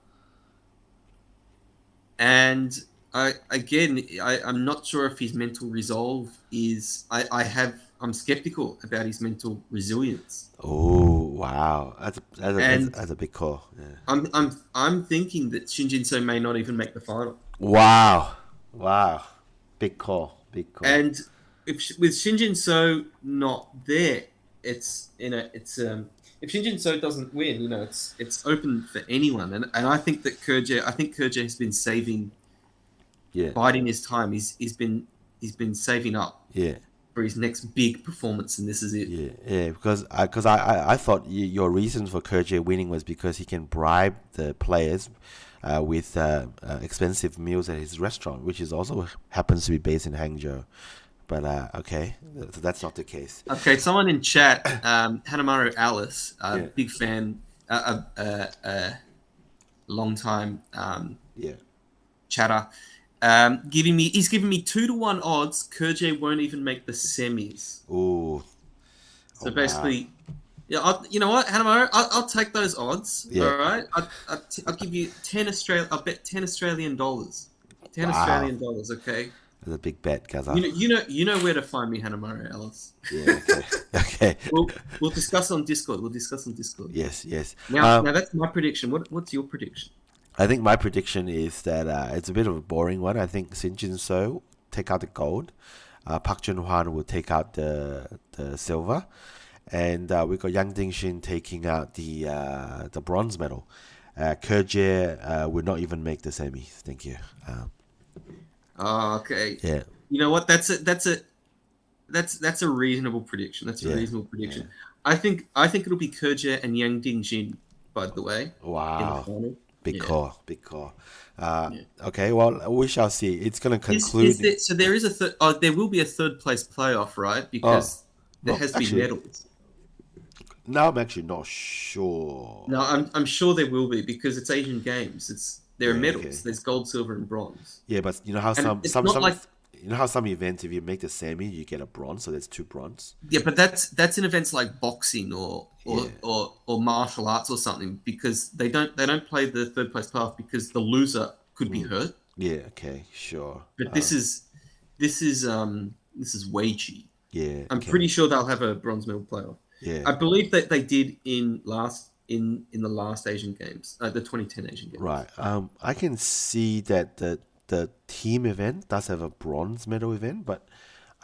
And I'm not sure if his mental resolve is... I'm skeptical about his mental resilience. Oh, wow. That's a big call. Yeah. I'm thinking that Shin Jinseo may not even make the final. Wow. Big call. And... with Shin Jinseo not there, it's if Shin Jinseo doesn't win, it's open for anyone, and I think that Kerja has been Yeah, biding his time. He's been saving up yeah. for his next big performance, and this is it. Yeah, because I thought your reason for Kerja winning was because he can bribe the players with expensive meals at his restaurant, which is also happens to be based in Hangzhou. But okay, so that's not the case. Okay, someone in chat, Hanamaru Alice, Yeah, big fan, long time yeah. chatter, he's giving me 2-1 odds. Kerja won't even make the semis. Ooh, oh So wow. basically, yeah, you know what, Hanamaru, I'll take those odds. Yeah, All right, I'll give you 10 Australian. I'll bet $10 Australian. Ten wow. Australian dollars. Okay. That's a big bet, Gaza. You know where to find me, Hanamaru Alice. Yeah, okay, okay. We'll discuss on Discord. Yes, yes. Now that's my prediction. What's your prediction? I think my prediction is that it's a bit of a boring one. I think Shin Jin-seo take out the gold. Park Jun-hwan will take out the silver. And we got Yang Ding-shin taking out the bronze medal. Kerje will not even make the semis. Thank you. Oh, okay. Yeah, You know what? That's a reasonable prediction. That's a yeah, reasonable yeah. prediction. I think it'll be Kerja and Yang Dingjin, by the way, in the Wow. final. Big Yeah. call, big call. Yeah. Okay, well, we shall see. It's going to Is conclude. there, so there is a third? Oh, there will be a third place playoff, right? Oh, Because there no, has to be actually, medals. now I'm actually not sure. No, I'm sure there will be because it's Asian Games. There are Yeah, medals. okay. There's gold, silver, and bronze. Yeah, but you know how And it's not like some events if you make the semi you get a bronze, so there's two bronze. yeah, but that's in events like boxing or or, Yeah. or or martial arts or something because they don't play the third place playoff because the loser could be hurt. Yeah. Okay. Sure. But this is Weiqi. Yeah. I'm Okay. pretty sure they'll have a bronze medal playoff. Yeah. I believe that they did in the last Asian Games, the 2010 Asian Games. Right. I can see that the team event does have a bronze medal event, but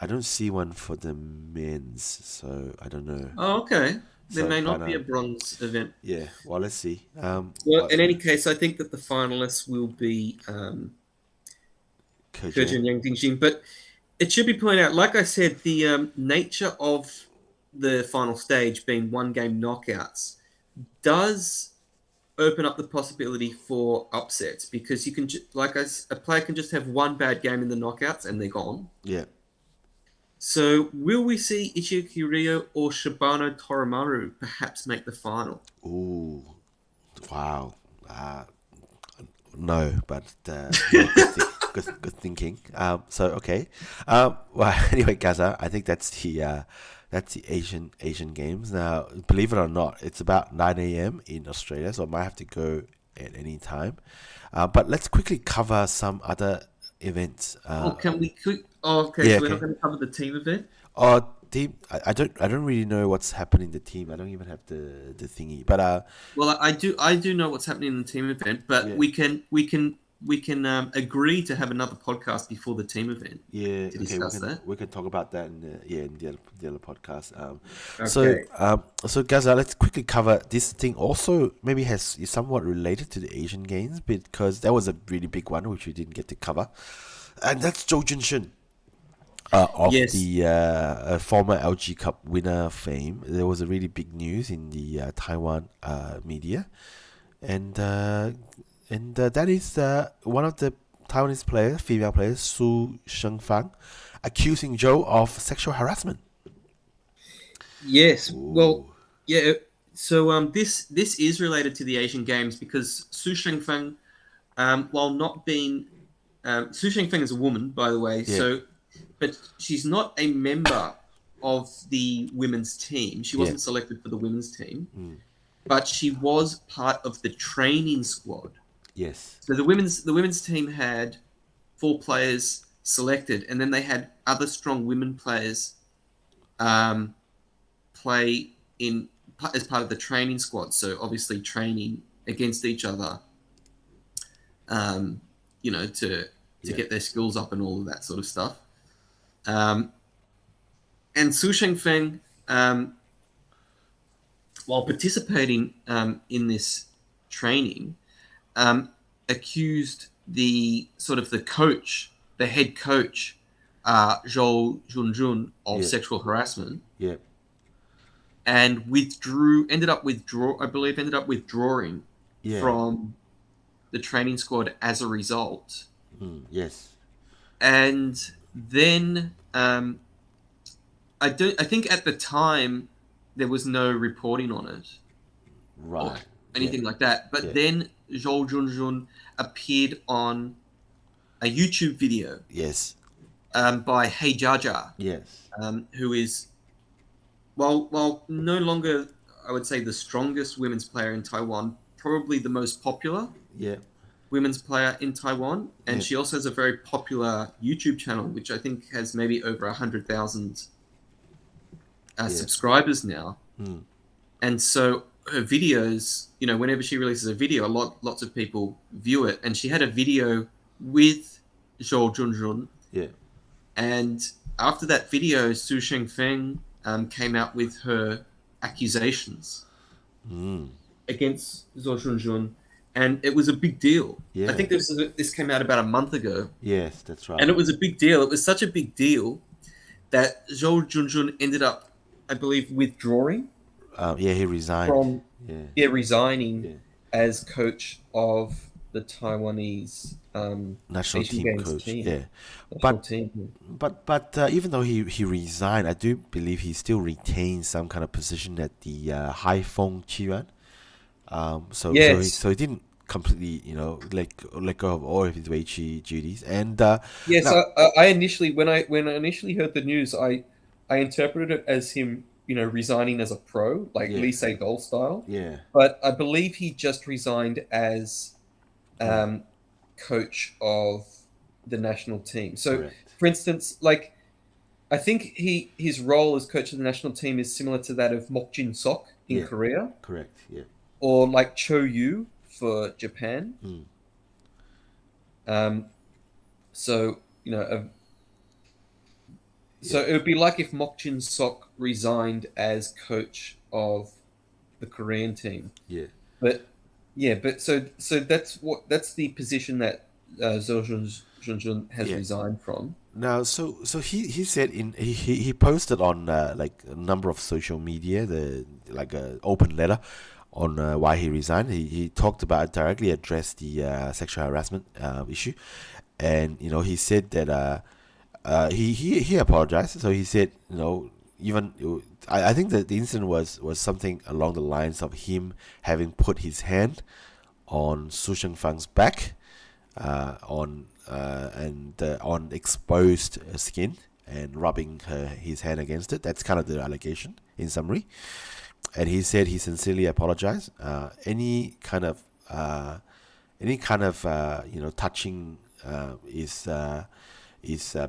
I don't see one for the men's, so I don't know. Oh, okay. There So, may but not be a bronze event. yeah. Well, let's see. Well, But in any case, I think that the finalists will be Kerja Kerja. and Yang Dingjin. But it should be pointed out, like I said, the nature of the final stage being one game knockouts does open up the possibility for upsets because you can, a player can just have one bad game in the knockouts and they're gone. Yeah. So, will we see Ichiki Ryo or Shibano Torimaru perhaps make the final? Ooh. Wow. No, but yeah, good thinking. So okay. Well, anyway, Gaza, I think that's the Asian Games. Now, believe it or not, it's about 9 a.m. in Australia, so I might have to go at any time. But let's quickly cover some other events. Can we quick? Oh, okay. Yeah, So we're not okay. going to cover the team event. Team. I don't really know what's happening in the team. I don't even have the thingy. But Well, I do know what's happening in the team event, but yeah. we can agree to have another podcast before the team event Yeah, to okay, discuss that. we can talk about that in the other podcast. So Okay. so Gaza, let's quickly cover this thing. Also, maybe is somewhat related to the Asian Games because that was a really big one which we didn't get to cover, and that's Zhou Junxun. Of Yes. the former LG Cup winner fame, there was a really big news in the Taiwan media, and that is one of the Taiwanese players, female players, Su Shengfang, accusing Zhou of sexual harassment. Yes. Well, Ooh. yeah. So this is related to the Asian Games because Su Shengfeng, while not being Su Shengfeng is a woman, by the way. Yeah. So, but she's not a member of the women's team. She wasn't selected for the women's team, but she was part of the training squad. Yes. So the women's team had 4 players selected, and then they had other strong women players play as part of the training squad. So obviously training against each other, to get their skills up and all of that sort of stuff. And Su Shengfeng while participating in this training, accused the coach, the head coach, Zhou Junxun, of sexual harassment. Yeah. And ended up withdrawing from the training squad as a result. Yes. And then I think at the time there was no reporting on it, Right. or anything like that. But then Zhou Junxun appeared on a YouTube video. Yes. By Hey Jaja. Yes. Who is while no longer, I would say, the strongest women's player in Taiwan, probably the most popular women's player in Taiwan. And she also has a very popular YouTube channel, which I think has maybe over 100,000 subscribers now. And so her videos, whenever she releases a video, lots of people view it. And she had a video with Zhou Junxun. Yeah. And after that video, Su Shengfeng came out with her accusations against Zhou Junxun, and it was a big deal. Yeah. I think this came out about a month ago. Yes, that's right. And it was a big deal. It was such a big deal that Zhou Junxun ended up, I believe, withdrawing. He resigned. Resigning as coach of the Taiwanese national Asian team Games coach. team. Yeah. Team. But even though he resigned, I do believe he still retains some kind of position at the Haifeng Qiyuan. So he didn't completely, let go of all of his Weiqi duties. And I initially, when I initially heard the news, I interpreted it as him, resigning as a pro, like Lee Sedol style. Yeah. But I believe he just resigned as coach of the national team. So, Correct. for instance, I think his role as coach of the national team is similar to that of Mok Jin Sok in Korea. Correct. Yeah. Or like Cho Yu for Japan. So it would be like if Mok Jin Sok resigned as coach of the Korean team. Yeah. But so that's the position that Zhou Junxun has resigned from. Now, so he said he posted on a number of social media an open letter on why he resigned. He talked about directly addressed the sexual harassment issue, and he said that he apologized. So he said I think that the incident was something along the lines of him having put his hand on Su Shengfang's back, on exposed skin and rubbing his hand against it. That's kind of the allegation in summary. And he said he sincerely apologized. Any kind of touching is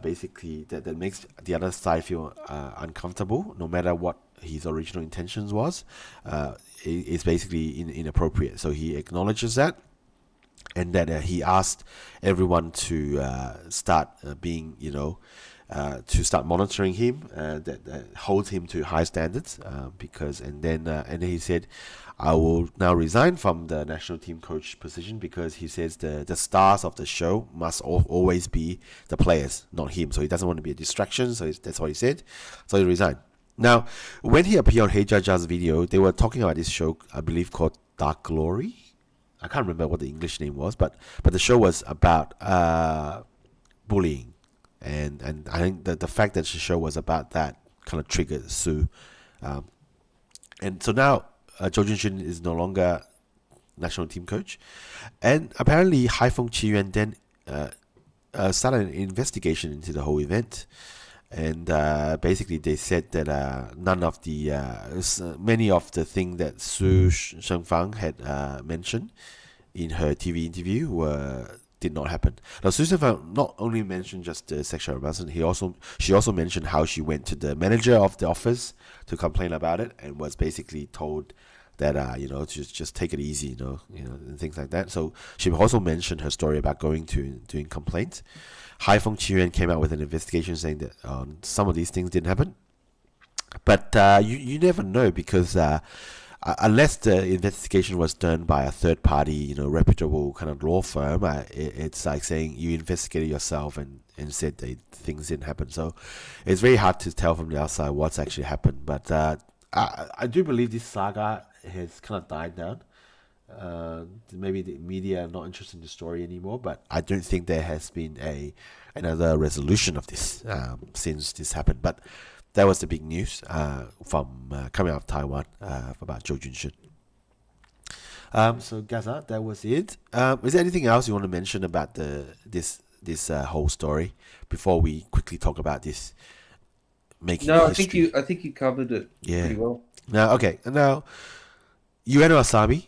basically that makes the other side feel uncomfortable, no matter what his original intentions was. Is basically inappropriate. So he acknowledges that, and that he asked everyone to start being, to start monitoring him, that holds him to high standards. And then he said, I will now resign from the national team coach position because he says the stars of the show must always be the players, not him. So he doesn't want to be a distraction. So that's what he said. So he resigned. Now, when he appeared on Hey Jaja's video, they were talking about this show, I believe, called Dark Glory. I can't remember what the English name was, but the show was about bullying, and I think that the fact that the show was about that kind of triggered Su, and so now Zhou Junxun is no longer national team coach, and apparently Haifeng Qiyuan then started an investigation into the whole event. And basically, they said that many of the things that Su Shengfang had mentioned in her TV interview did not happen. Now, Su Shengfang not only mentioned just the sexual harassment, she also mentioned how she went to the manager of the office to complain about it, and was basically told that just take it easy, and things like that. So she also mentioned her story about doing complaints. Haifeng Qiyuan came out with an investigation saying that some of these things didn't happen, but you never know, because unless the investigation was done by a third party, reputable kind of law firm, it's like saying you investigated yourself and said that things didn't happen. So it's very hard to tell from the outside what's actually happened. But I do believe this saga has kind of died down. Maybe the media are not interested in the story anymore, but I don't think there has been another resolution of this since this happened. But that was the big news from coming out of Taiwan about Zhou Junxun. So Gaza, that was it. Is there anything else you want to mention about this whole story before we quickly talk about this making No, history? I think you covered it pretty well. Now, Ueno Asami,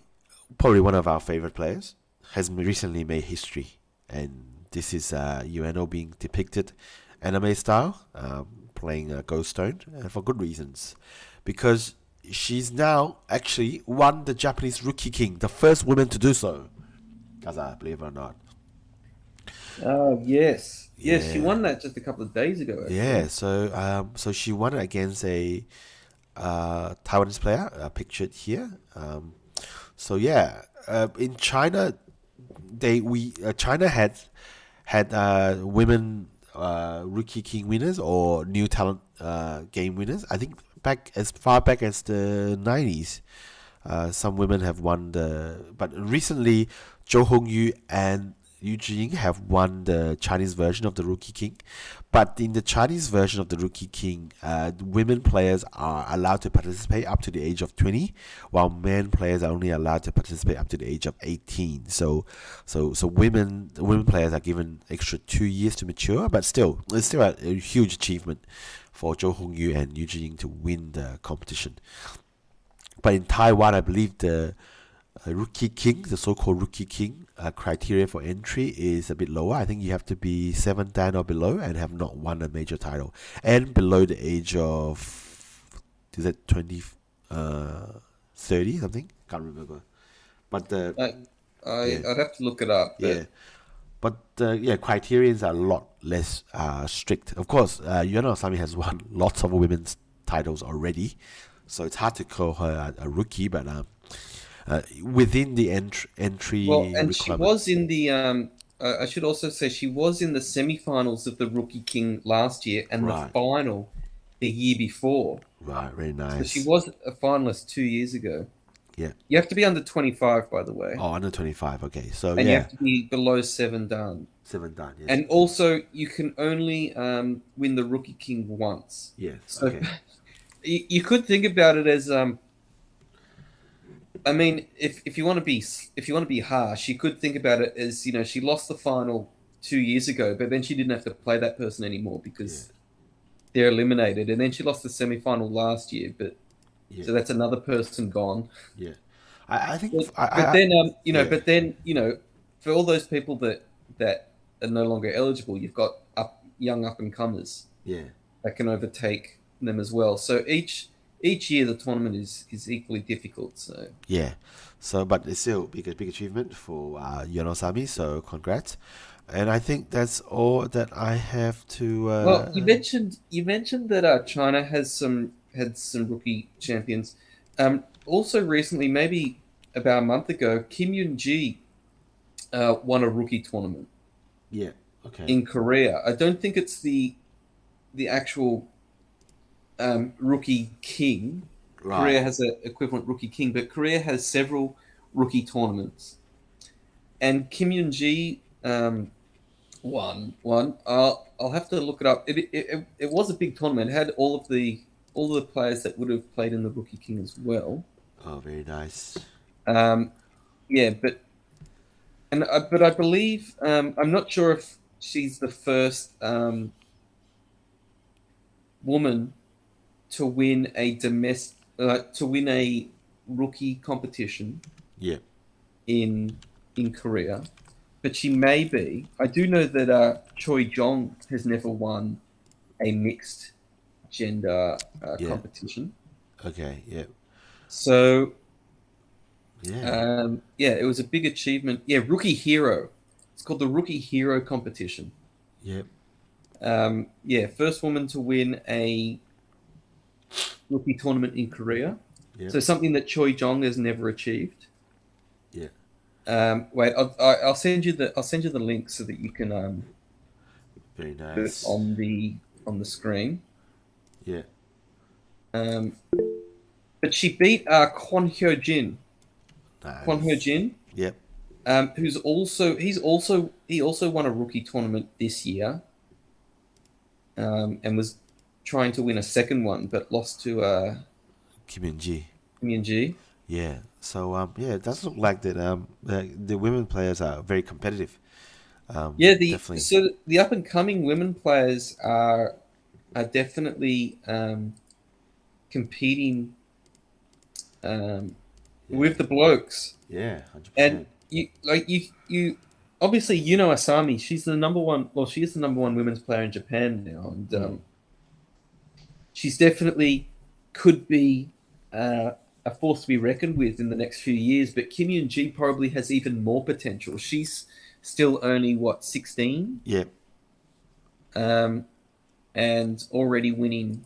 probably one of our favorite players, has recently made history, and this is Ueno being depicted anime style, playing Ghost Stone, and for good reasons, because she's now actually won the Japanese Rookie King, the first woman to do so. Gaza, believe it or not. Yes. Yes, she Yeah. won that just a couple of days ago, actually. Yeah, so she won it against a Taiwanese player, pictured here. In China, China had women Rookie King winners or new talent game winners. I think back as far back as the 90s, some women have won but recently Zhou Hongyu and Yu Jiying have won the Chinese version of the Rookie King. But in the Chinese version of the Rookie King, women players are allowed to participate up to the age of 20, while men players are only allowed to participate up to the age of 18. So women players are given extra 2 years to mature, but still, it's still a huge achievement for Zhou Hongyu and Yu Jiying to win the competition. But in Taiwan, I believe the Rookie King, the so-called Rookie King, criteria for entry is a bit lower. I think you have to be 7 dan or below and have not won a major title, and below the age of, is it 20, 30 something? Can't remember. But I'd have to look it up. yeah, but criterions are a lot less strict. Of course, Ueno Asami has won lots of women's titles already, so it's hard to call her a rookie. But within the entry Well, and requirement. she was in the. I should also say she was in the semi-finals of the Rookie King last year and the Right. final the year before. Right, very So nice. she was a finalist 2 years ago. Yeah. You have to be under 25, by the way, Oh, under 25. Okay, so and you yeah, have to be below 7 dan. 7 done. Yes. And also, you can only win the Rookie King once. yes. So Okay. you could think about it as I mean, if you want to be harsh, you could think about it as she lost the final 2 years ago, but then she didn't have to play that person anymore because they're eliminated, and then she lost the semi-final last year, but Yeah. so that's another person gone. Yeah. I think. But then for all those people that are no longer eligible, you've got young up and comers Yeah. that can overtake them as well. So each year the tournament is equally difficult. So Yeah. So, but it's still big achievement for Ueno Asami. So, congrats. And I think that's all that I have to. well, you mentioned that China had some rookie champions. Also recently, maybe about a month ago, Kim Eunji won a rookie tournament Yeah. Okay. in Korea. I don't think it's the actual rookie king. Right. Korea has an equivalent rookie king, but Korea has several rookie tournaments. And Kim Eunji won one. I'll have to look it up. It was a big tournament. It had all of the players that would have played in the rookie king as well. Oh, very nice. Yeah, but I believe I'm not sure if she's the first woman to win a rookie competition Yeah. in Korea, but she may be. I do know that Choi Jong has never won a mixed gender competition. Okay. Yeah. So Yeah. it was a big achievement. Yeah, Rookie Hero. It's called the Rookie Hero competition. Yeah. First woman to win a rookie tournament in Korea. Yeah. So something that Choi Jong has never achieved. Yeah. Wait, I'll send you the link so that you can Very put it nice. on the screen. Yeah. Um, but she beat Kwon Hyo Nice. Jin, Yep. he also won a rookie tournament this year, and was trying to win a second one, but lost to Kim Eunji. Eunji. Yeah. So yeah, it does look like that. The women players are very competitive. Yeah, Definitely. the up and coming women players are definitely competing Yeah. with the blokes, Yeah. hundred and percent. you obviously you know Asami. She's the number one. Well, she is the number one women's player in Japan now, and she's definitely could be a force to be reckoned with in the next few years. But Kim Yoon Ji probably has even more potential. She's still only what 16, Yep. um, and already winning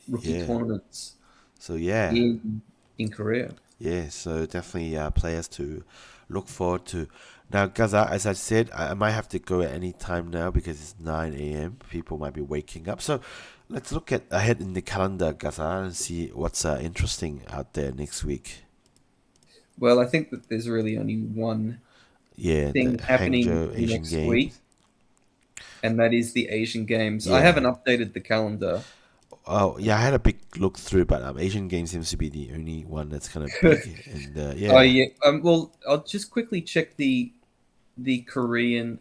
rookie Yeah. tournaments So yeah. in Korea. Yeah, so definitely players to look forward to. Now, Gaza, as I said, I might have to go at any time now because it's 9 a.m. People might be waking up. So let's look at ahead in the calendar, Gaza, and see what's interesting out there next week. Well, I think that there's really only one Yeah, the thing happening Hangzhou Asian next week, Games. and that is the Asian Games. I haven't Yeah. updated the calendar. Oh, yeah, I had a big look through, but Asian Games seems to be the only one that's kind of big. And Oh yeah. yeah. Well, I'll just quickly check the Korean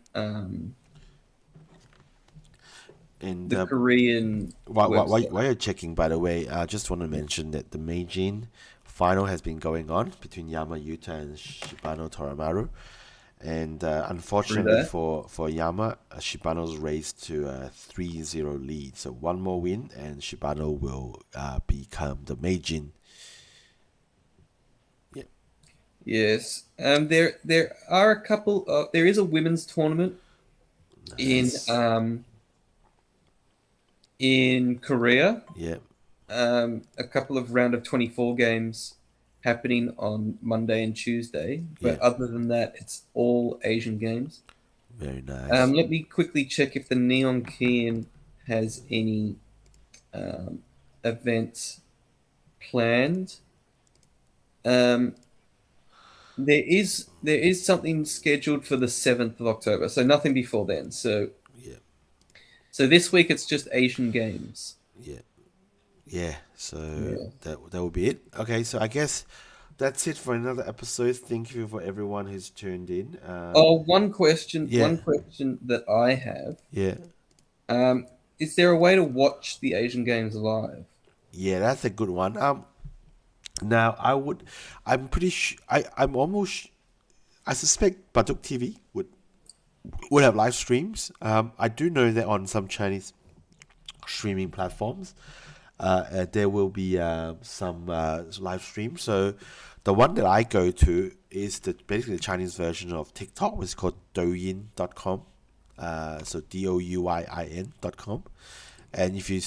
And the Korean website. while you're checking, by the way, I just want to mention that the Meijin final has been going on between Yama Yuta and Shibano Toramaru. And Through unfortunately that. for Yama, Shibano's raised to a 3-0 lead. So one more win, and Shibano will become the Meijin. Yeah. Yes. There are a couple. There is a women's tournament Nice. in Korea. Yeah. A couple of round of 24 games happening on Monday and Tuesday. Yeah. But other than that, it's all Asian games. Very nice. Let me quickly check if the Neon Kian has any um, events planned. Um, there is something scheduled for the 7th of October, so nothing before then. Yeah. So this week it's just Asian games. Yeah. Yeah. So Yeah. that will be it. Okay. So I guess that's it for another episode. Thank you for everyone who's tuned in. Oh, Yeah. one question that I have. Yeah. Is there a way to watch the Asian games live? Yeah. That's a good one. Now I'm pretty sure. I'm almost. I suspect Baduk TV would have live streams. I do know that on some Chinese streaming platforms, there will be some live streams. So the one that I go to is basically the Chinese version of TikTok, which is called Douyin.com. So DOUYIN.com. And if you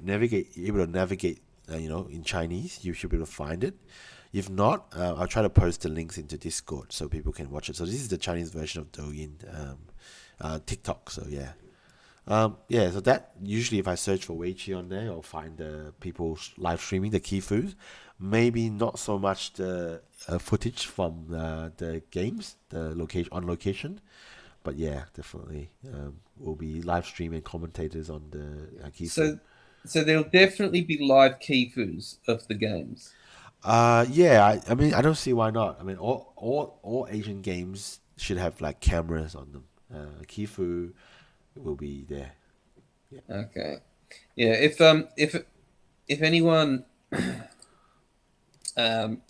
navigate able to navigate in Chinese, you should be able to find it. If not, I'll try to post the links into Discord so people can watch it. So this is the Chinese version of Douyin, TikTok. So yeah. Yeah, so that usually if I search for Weiqi on there, I'll find the people live streaming the Kifus. Maybe not so much the footage from the games, the location, but yeah, definitely will be live streaming commentators on the Kifu. So, so there'll definitely be live Kifus of the games. Yeah, I mean I don't see why not. I mean all Asian games should have like cameras on them. Kifu will be there. Yeah. Okay. Yeah. If anyone um,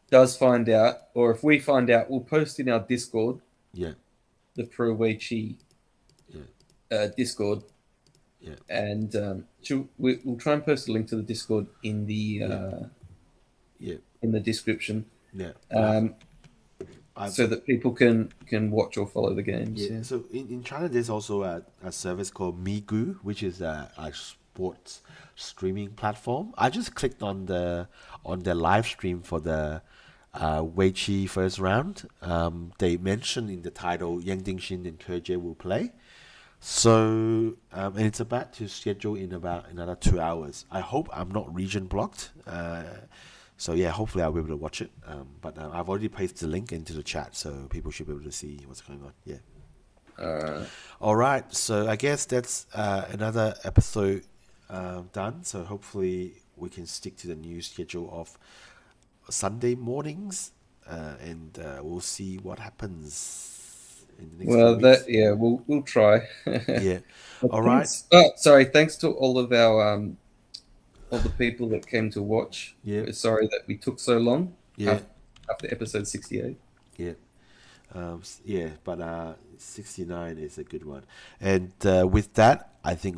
does find out, or if we find out, we'll post in our Discord, Yeah. the Pro Weiqi Yeah. Discord, Yeah. and we'll try and post a link to the Discord Yeah. Yeah. in the description, Yeah. I've so that people can watch or follow the games. Yeah, Yeah. so in China, there's also a service called Migu, which is sports streaming platform. I just clicked on their live stream for the Weiqi first round. They mentioned in the title Yang Shin and Ke will play. So and it's about to schedule in about another 2 hours. I hope I'm not region blocked. So yeah, hopefully I'll be able to watch it. But I've already pasted the link into the chat, so people should be able to see what's going on. Yeah. All right. So I guess that's another episode done. So hopefully we can stick to the new schedule of Sunday mornings, and we'll see what happens in the next few Well, weeks. we'll try. Yeah. But All right. Thanks to all of our all the people that came to watch. Yeah. We're sorry that we took so long. Yeah. After episode 68. Yeah. But 69 is a good one. And with that, I think